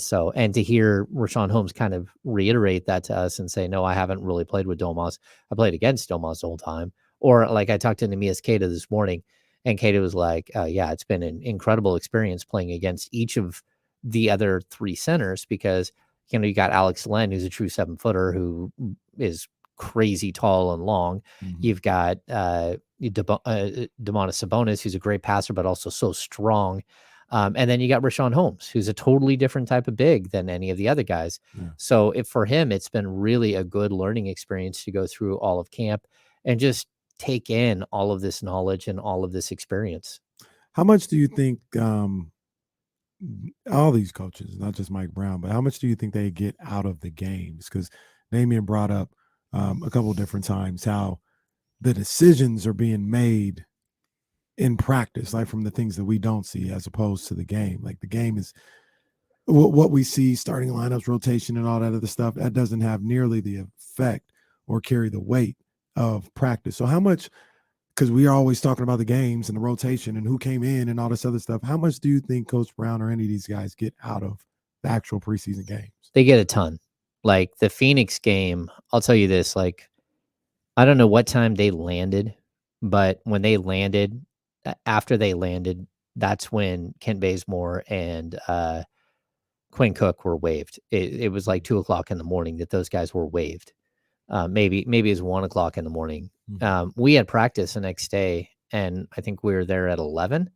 to hear Rashawn Holmes kind of reiterate that to us and say, no, I haven't really played with Domas. I played against Domas the whole time. Or like I talked to Nemias Queta this morning, and Queta was like, it's been an incredible experience playing against each of the other 3 centers because, you got Alex Len, who's a true 7-footer who is crazy tall and long. You've got Domantas Sabonis, who's a great passer, but also so strong. And then you got Rashawn Holmes, who's a totally different type of big than any of the other guys. Yeah. So for him, it's been really a good learning experience to go through all of camp and just take in all of this knowledge and all of this experience. How much do you think all these coaches, not just Mike Brown, but how much do you think they get out of the games? Because Damian brought up a couple of different times how the decisions are being made in practice, like from the things that we don't see as opposed to the game. Like the game is what we see, starting lineups, rotation, and all that other stuff. That doesn't have nearly the effect or carry the weight of practice. So how much, because we are always talking about the games and the rotation and who came in and all this other stuff, how much do you think Coach Brown or any of these guys get out of the actual preseason games? They get a ton. Like the Phoenix game, I'll tell you this, like, I don't know what time they landed, but when they landed, after they landed, that's when Kent Bazemore and Quinn Cook were waived. It was like 2:00 in the morning that those guys were waived. Maybe it's 1:00 in the morning. We had practice the next day, and I think we were there at 11.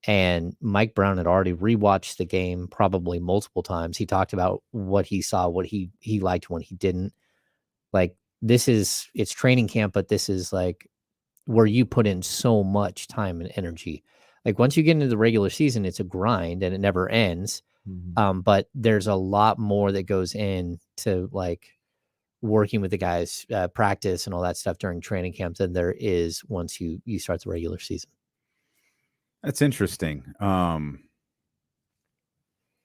And Mike Brown had already rewatched the game probably multiple times. He talked about what he saw, what he liked, what he didn't. Like it's training camp, but this is like where you put in so much time and energy. Like once you get into the regular season, it's a grind and it never ends. But there's a lot more that goes into like working with the guys, practice and all that stuff during training camp than there is once you start the regular season. That's interesting. I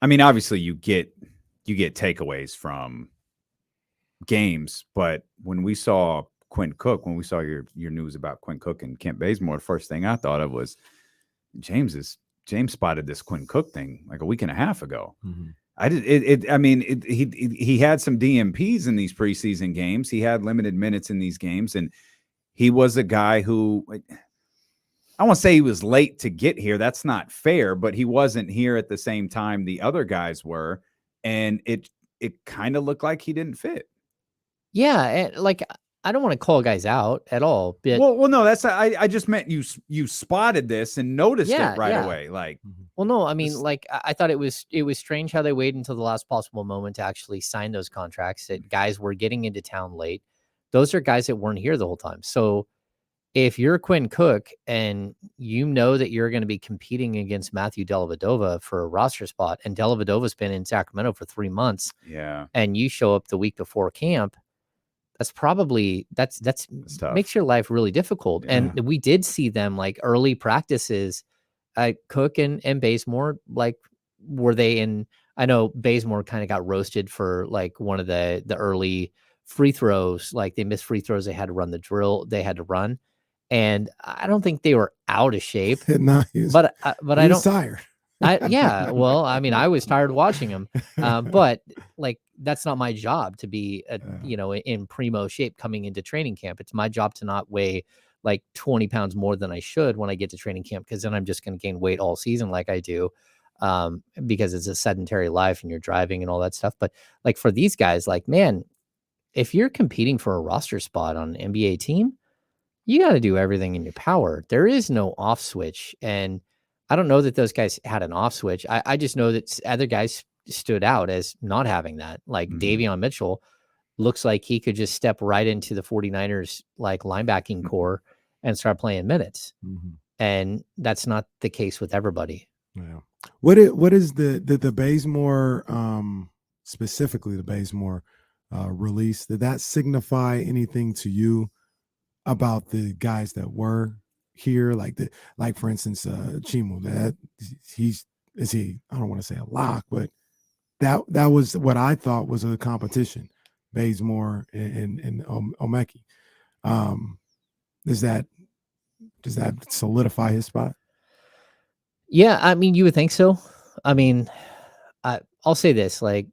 mean, obviously you get takeaways from games, but when we saw Quinn Cook, when we saw your news about Quinn Cook and Kent Bazemore, the first thing I thought of was James spotted this Quinn Cook thing like a week and a half ago. He had some DMPs in these preseason games. He had limited minutes in these games, and he was a guy who, I won't say he was late to get here. That's not fair, but he wasn't here at the same time the other guys were, and it kind of looked like he didn't fit. Yeah, and like I don't want to call guys out at all, but well, no, that's I just meant you spotted this and noticed Yeah, it right yeah. away. Like, well, no, I mean, This- like I thought it was strange how they waited until the last possible moment to actually sign those contracts. That guys were getting into town late. Those are guys that weren't here the whole time. So if you're Quinn Cook and you know that you're going to be competing against Matthew Dellavedova for a roster spot, and Dellavedova's been in Sacramento for 3 months, yeah, and you show up the week before camp, that's probably that's tough. makes your life really difficult. Yeah. And we did see them like early practices. Cook and Bazemore, like, were they in? I know Bazemore kind of got roasted for like one of the early free throws. Like they missed free throws. They had to run the drill. They had to run, and I don't think they were out of shape. No, But I don't. tired. Yeah. Well, I mean, I was tired watching him, but like that's not my job to be, in primo shape coming into training camp. It's my job to not weigh like 20 pounds more than I should when I get to training camp, because then I'm just going to gain weight all season like I do, because it's a sedentary life and you're driving and all that stuff. But like for these guys, like, man, if you're competing for a roster spot on an NBA team, you got to do everything in your power. There is no off switch. And I don't know that those guys had an off switch. I just know that other guys stood out as not having that. Like Davion Mitchell looks like he could just step right into the 49ers like linebacking core and start playing minutes. And that's not the case with everybody. Yeah. What is the Bazemore, specifically the Bazemore release? Did that signify anything to you about the guys that were here? Like for instance, Chimu, that I don't want to say a lock, but that was what I thought was a competition, Bazemore and Omeki. Does that solidify his spot? Yeah, I mean, you would think so. I mean, I'll say this, like,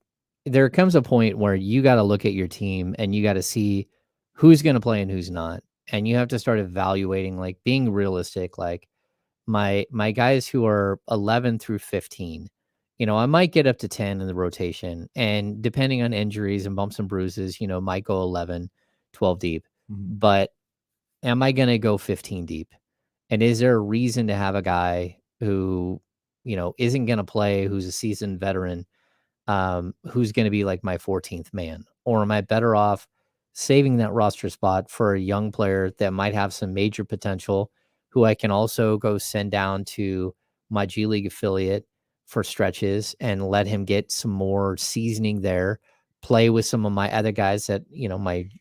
there comes a point where you got to look at your team and you got to see who's going to play and who's not. And you have to start evaluating, like being realistic, like my guys who are 11 through 15, I might get up to 10 in the rotation, and depending on injuries and bumps and bruises, might go 11, 12 deep. But am I going to go 15 deep? And is there a reason to have a guy who, isn't going to play, who's a seasoned veteran, who's going to be like my 14th man? Or am I better off saving that roster spot for a young player that might have some major potential, who I can also go send down to my G League affiliate for stretches and let him get some more seasoning there, play with some of my other guys that,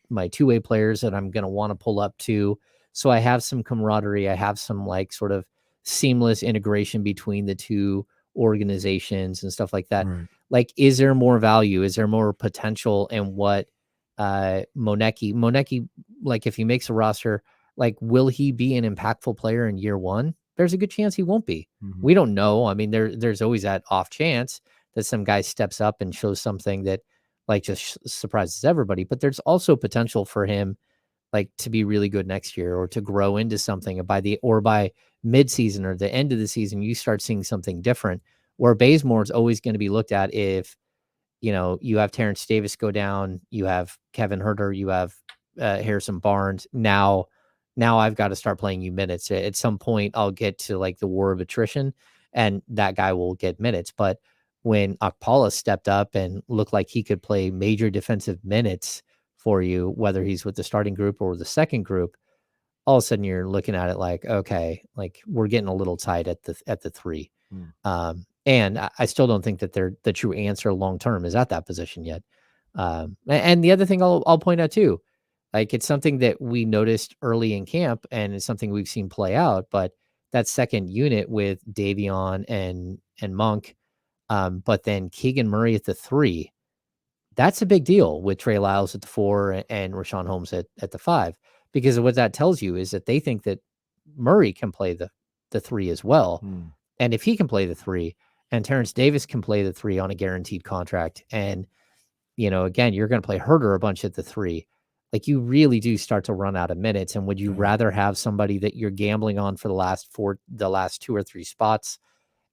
my two-way players that I'm going to want to pull up to. So I have some camaraderie. I have some like sort of seamless integration between the two organizations and stuff like that. Right. Like, is there more value? Is there more potential in what Moneki, like if he makes a roster, like, will he be an impactful player in year one? There's a good chance he won't be. We don't know. I mean, there's always that off chance that some guy steps up and shows something that like just surprises everybody. But there's also potential for him like to be really good next year, or to grow into something by mid-season or the end of the season, you start seeing something different, where Bazemore is always going to be looked at if, you have Terrence Davis go down, you have Kevin Huerter, you have Harrison Barnes. Now I've got to start playing you minutes. At some point, I'll get to like the war of attrition, and that guy will get minutes. But when Akpala stepped up and looked like he could play major defensive minutes for you, whether he's with the starting group or the second group, all of a sudden you're looking at it like, okay, like we're getting a little tight at the three. And I still don't think that they're the true answer long-term is at that position yet. And the other thing I'll point out too, like it's something that we noticed early in camp, and it's something we've seen play out, but that second unit with Davion and Monk, but then Keegan Murray at the 3, that's a big deal with Trey Lyles at the 4 and Rashawn Holmes at the 5, because what that tells you is that they think that Murray can play the 3 as well. And if he can play the 3, and Terrence Davis can play the 3 on a guaranteed contract, and, again, you're going to play Huerter a bunch at the 3, like you really do start to run out of minutes. And would you rather have somebody that you're gambling on for the last 2 or 3 spots?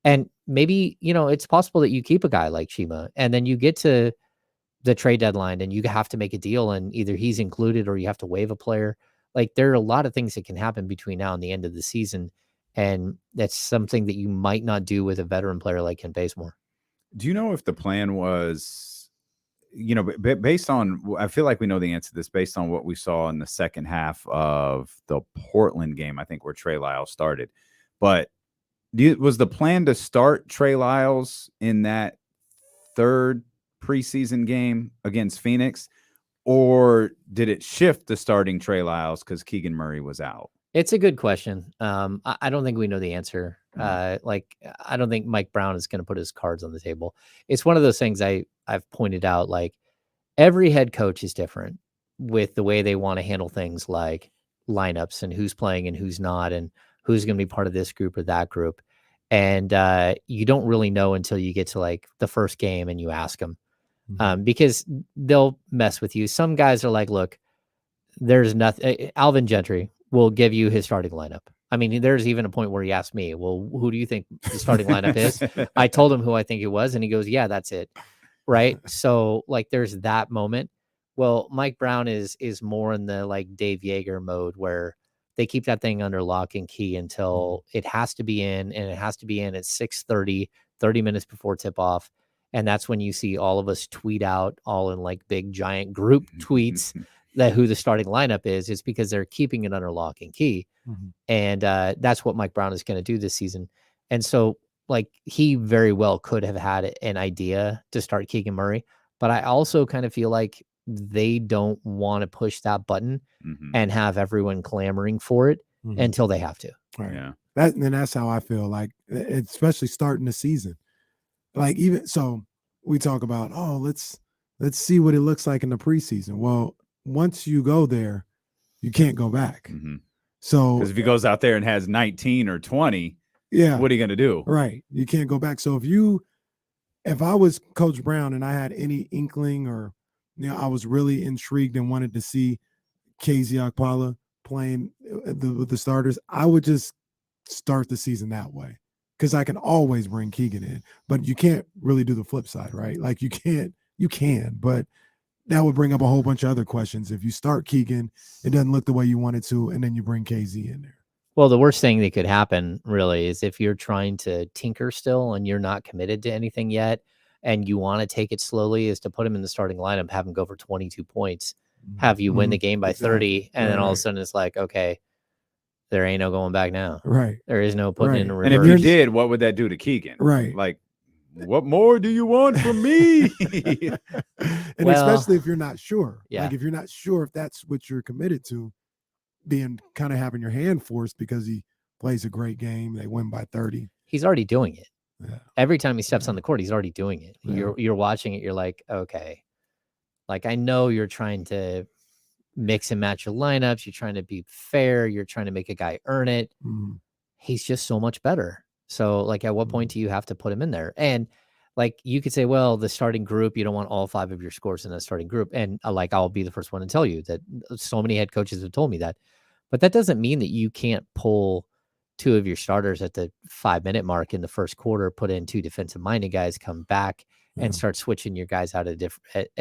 And maybe, it's possible that you keep a guy like Chima, and then you get to the trade deadline and you have to make a deal and either he's included or you have to waive a player. Like there are a lot of things that can happen between now and the end of the season. And that's something that you might not do with a veteran player like Kent Bazemore. Do you know if the plan was, based on, I feel like we know the answer to this based on what we saw in the second half of the Portland game, I think, where Trey Lyles started. But was the plan to start Trey Lyles in that third preseason game against Phoenix, or did it shift to starting Trey Lyles because Keegan Murray was out? It's a good question. I don't think we know the answer. I don't think Mike Brown is going to put his cards on the table. It's one of those things I've pointed out, like every head coach is different with the way they want to handle things like lineups and who's playing and who's not and who's going to be part of this group or that group. And you don't really know until you get to like the first game and you ask them because they'll mess with you. Some guys are like, look, there's nothing. Alvin Gentry will give you his starting lineup. I mean, there's even a point where he asked me, well, who do you think the starting lineup is? I told him who I think it was. And he goes, yeah, that's it. Right. So like, there's that moment. Well, Mike Brown is more in the like Dave Yeager mode where they keep that thing under lock and key until it has to be in, and it has to be in at 6:30, 30 minutes before tip off. And that's when you see all of us tweet out all in like big giant group tweets that who the starting lineup is. It's because they're keeping it under lock and key. And that's what Mike Brown is going to do this season. And so like he very well could have had an idea to start Keegan Murray, but I also kind of feel like they don't want to push that button and have everyone clamoring for it until they have to. Right. Yeah. That's how I feel, like, especially starting the season. Like, even so we talk about, let's see what it looks like in the preseason. Well, once you go there, you can't go back. So because if he goes out there and has 19 or 20, what are you going to do? Right. You can't go back. So if I was Coach Brown and I had any inkling or, I was really intrigued and wanted to see KZ Okpala playing with the starters, I would just start the season that way, because I can always bring Keegan in. But you can't really do the flip side, right? Like you can, but that would bring up a whole bunch of other questions. If you start Keegan, it doesn't look the way you want it to, and then you bring KZ in there. Well, the worst thing that could happen really is if you're trying to tinker still and you're not committed to anything yet, and you want to take it slowly, is to put him in the starting lineup, have him go for 22 points, have you win the game by 30, and then all of a sudden it's like, okay, there ain't no going back now. Right. There is no putting in a reverse. And if you did, what would that do to Keegan? Right. Like, what more do you want from me? And especially if you're not sure. Yeah. Like if you're not sure if that's what you're committed to, being kind of having your hand forced because he plays a great game, they win by 30. He's already doing it. Yeah. Every time he steps on the court, he's already doing it. Yeah. You're watching it, you're like, okay. Like, I know you're trying to mix and match your lineups, you're trying to be fair, you're trying to make a guy earn it. He's just so much better. So, like, at what point do you have to put him in there? And, like, you could say, well, the starting group, you don't want all 5 of your scores in the starting group. And, like, I'll be the first one to tell you that so many head coaches have told me that. But that doesn't mean that you can't pull 2 of your starters at the 5-minute mark in the first quarter, put in 2 defensive-minded guys, come back, and start switching your guys out at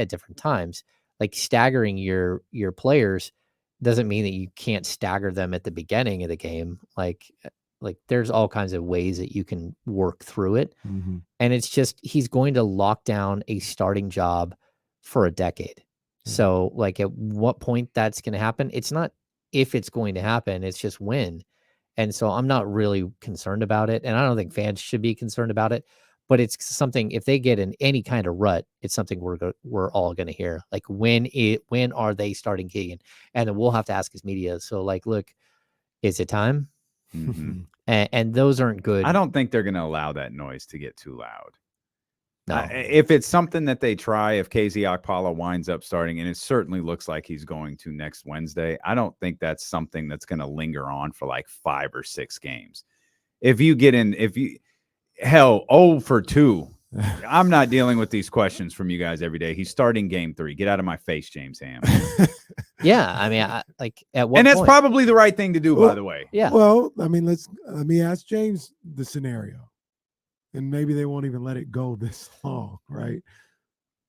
different times. Like, staggering your players doesn't mean that you can't stagger them at the beginning of the game. Like there's all kinds of ways that you can work through it. And it's just, he's going to lock down a starting job for a decade. So, like, at what point that's going to happen? It's not if it's going to happen, it's just when. And so I'm not really concerned about it. And I don't think fans should be concerned about it. But it's something, if they get in any kind of rut, it's something we're all going to hear. Like, when are they starting Keegan? And then we'll have to ask his media. So, like, look, is it time? And those aren't good. I don't think they're going to allow that noise to get too loud. No. If it's something that they try, if KZ Okpala winds up starting, and it certainly looks like he's going to next Wednesday, I don't think that's something that's going to linger on for like 5 or 6 games. If you get in, hell, 0 for 2. I'm not dealing with these questions from you guys every day. He's starting game 3. Get out of my face, James Ham. Yeah, I mean, at what and that's point? probably the right thing to do, by the way. Yeah. Well, I mean, let me ask James the scenario, and maybe they won't even let it go this long, right?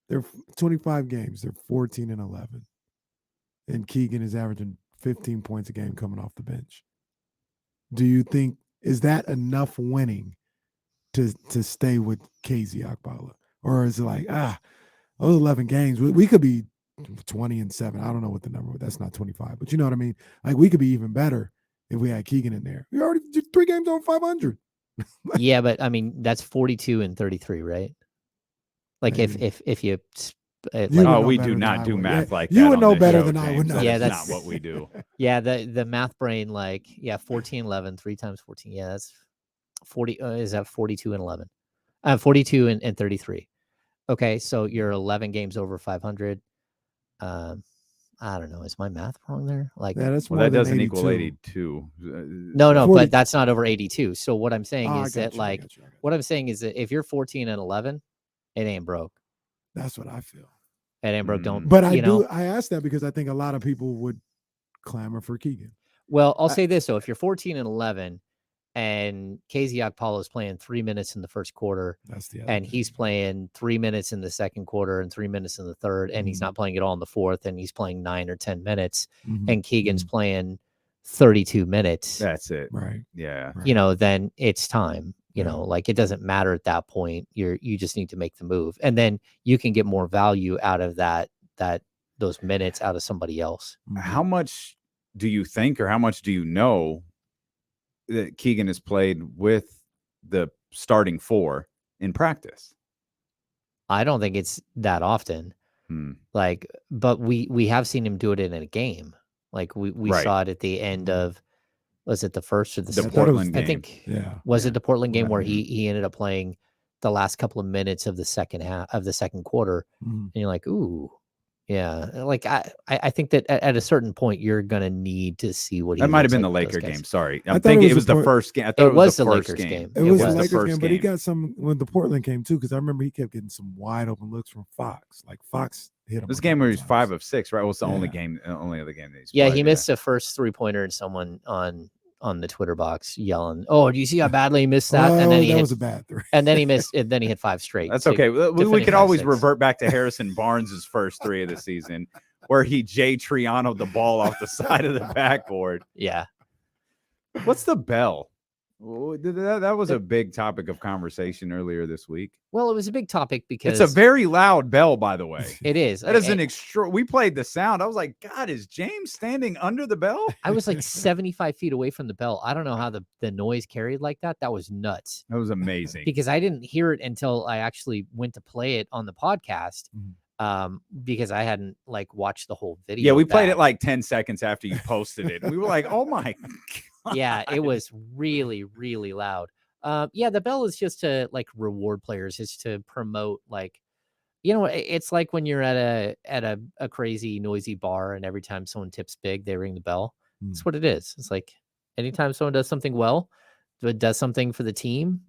They're 25 games. They're 14-11. And Keegan is averaging 15 points a game coming off the bench. Do you think, is that enough winning to stay with KZ Akbala? Or is it like, those 11 games, we could be 20-7. I don't know what the number, that's not 25, but you know what I mean? Like, we could be even better if we had Keegan in there. We already did 3 games over 500. Yeah, but I mean, that's 42-33, right? Like if you You like, would know we better do than not I do would. math Yeah, like you that. would on know this better show, than I would James. know. Yeah, That's that's- not what we do. yeah, the math brain, like, 14-11, 3 times 14. Yeah, that's 40. Is that 42-11? 42-33. Okay, so you're 11 games over 500. I don't know. Is my math wrong there? Like, Yeah, that's Well, more that than doesn't equal 82. 82. no, 40 but that's not over 82. So what I'm saying I is got that, you, I like, got you. what I'm saying is that if you're 14-11, it ain't broke. That's what I feel. It ain't broke. Don't. But I asked that because I think a lot of people would clamor for Keegan. Well, I'll say this though: if you're 14-11, and KZ Okpala is playing 3 minutes in the first quarter, That's the other and thing. he's playing 3 minutes in the second quarter and 3 minutes in the third, and he's Mhm. not playing at all in the fourth, and he's playing 9 or 10 minutes, Mhm. and Keegan's playing 32 minutes, That's it. Right. Yeah. you know, then it's time. You Yeah. know, like, it doesn't matter at that point. You just need to make the move, and then you can get more value out of those minutes out of somebody else. Mhm. How much do you think, or how much do you know that Keegan has played with the starting 4 in practice? I don't think it's that often. Like, but we have seen him do it in a game. Like, we Right. saw it at the end of, was it the first or the The second? Portland I game. think, Yeah. was Yeah. it the Portland game where Right. he ended up playing the last couple of minutes of the second half of the second quarter, Mhm. and you're like, ooh, yeah. Like, I think that at a certain point you're gonna need to see what he. That might have looks been like the with those Laker guys. game. Sorry. I I'm thought it thinking was it was the the Port- first game. I thought It was the the first Lakers game. game. It It was was the the Lakers first game, but he game. got some when the Portland came too, because I remember he kept getting some wide open looks from Fox. Like, Fox hit him. This a game where couple he's 5 times. of 6, right? Well, it's the only Yeah. other game that he's Yeah, played. he missed a first 3-pointer, and someone on the Twitter box yelling, "Oh, do you see how badly he missed that?" Well, And then he that hit, was a bad three. and then he missed, and then he hit 5 straight. That's to- okay. to We finish could always 5-6. revert back to Harrison Barnes' first 3 of the season, where he Jay Triano'd the ball off the side of the backboard. Yeah. What's the bell? That was a big topic of conversation earlier this week. Well, it was a big topic because It's a very loud bell, by the way. it is. That is an extra. We played the sound. I was like, God, is James standing under the bell? I was like 75 feet away from the bell. I don't know how the noise carried like that. That was nuts. That was amazing. Because I didn't hear it until I actually went to play it on the podcast. Because I hadn't like watched the whole video. Yeah, we played it back. like 10 seconds after you posted it. We were like, oh my God. Yeah, it was really, really loud. Yeah, the bell is just to like reward players, is to promote, like, you know, it's like when you're at a crazy noisy bar, and every time someone tips big, they ring the bell. That's what it is. It's like anytime someone does something well, does something for the team,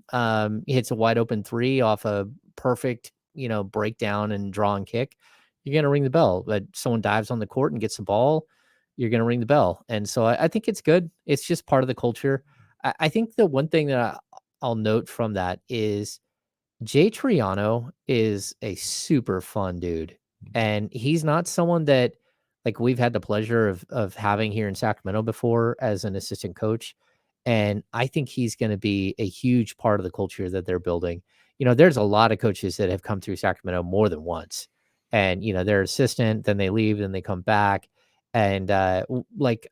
hits a wide open 3 off a perfect, you know, breakdown and draw and kick, you're gonna ring the bell. But someone dives on the court and gets the ball, you're going to ring the bell. And so I think it's good. It's just part of the culture. I think the one thing that I'll note from that is Jay Triano is a super fun dude. And he's not someone that, like, we've had the pleasure of having here in Sacramento before as an assistant coach. And I think he's going to be a huge part of the culture that they're building. You know, there's a lot of coaches that have come through Sacramento more than once. And, you know, they're assistant, then they leave, then they come back. And like,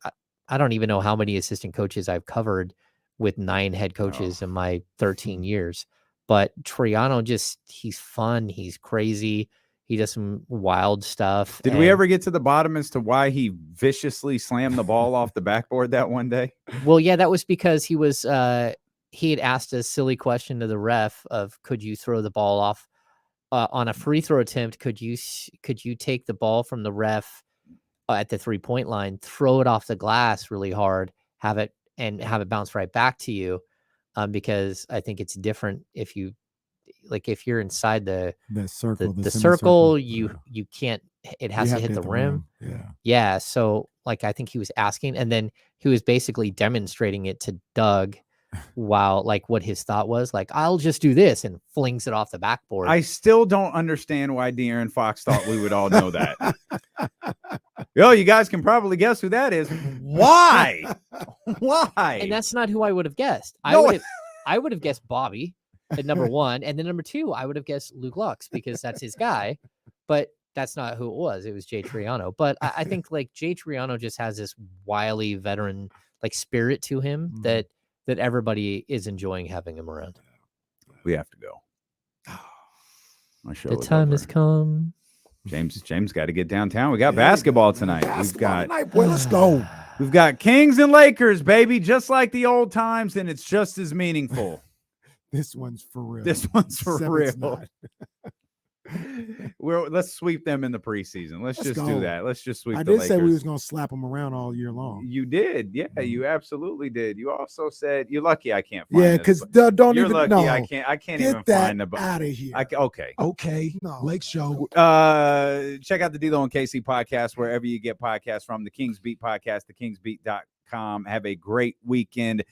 I don't even know how many assistant coaches I've covered with 9 head coaches in my 13 years. But Triano, he's fun. He's crazy. He does some wild stuff. Did we ever get to the bottom as to why he viciously slammed the ball off the backboard that one day? Well, yeah, that was because he had asked a silly question to the ref of, could you throw the ball off on a free throw attempt? Could you take the ball from the ref at the 3-point line, throw it off the glass really hard, have it bounce right back to you? Because I think it's different if you're inside the circle, you can't, it has to hit the rim. Yeah. So like, I think he was asking, and then he was basically demonstrating it to Doug, while like what his thought was, like, I'll just do this, and flings it off the backboard. I still don't understand why De'Aaron Fox thought we would all know that. Yo, you guys can probably guess who that is. Why? Why? And that's not who I would have guessed. No. I would have guessed Bobby at number 1, and then number 2, I would have guessed Luke Lux because that's his guy. But that's not who it was. It was Jay Triano. But I think like Jay Triano just has this wily veteran like spirit to him that everybody is enjoying having him around. We have to go. My show The is time over. has come. James got to get downtown. We got basketball tonight. Let's go. We've got Kings and Lakers, baby, just like the old times, and it's just as meaningful. This one's for real. This one's for Seven's real. not. Let's sweep them in the preseason. Let's just do go. that. Let's just sweep I the did Lakers. say we was going to slap them around all year long. You did. Yeah, you absolutely did. You also said you're lucky I can't find Yeah, this, because don't you're even lucky know. I can't Get even that find the out of here. Okay. Okay. No. Lake Show. Check out the D'Lo and KC podcast wherever you get podcasts from. The Kings Beat podcast, thekingsbeat.com. Have a great weekend.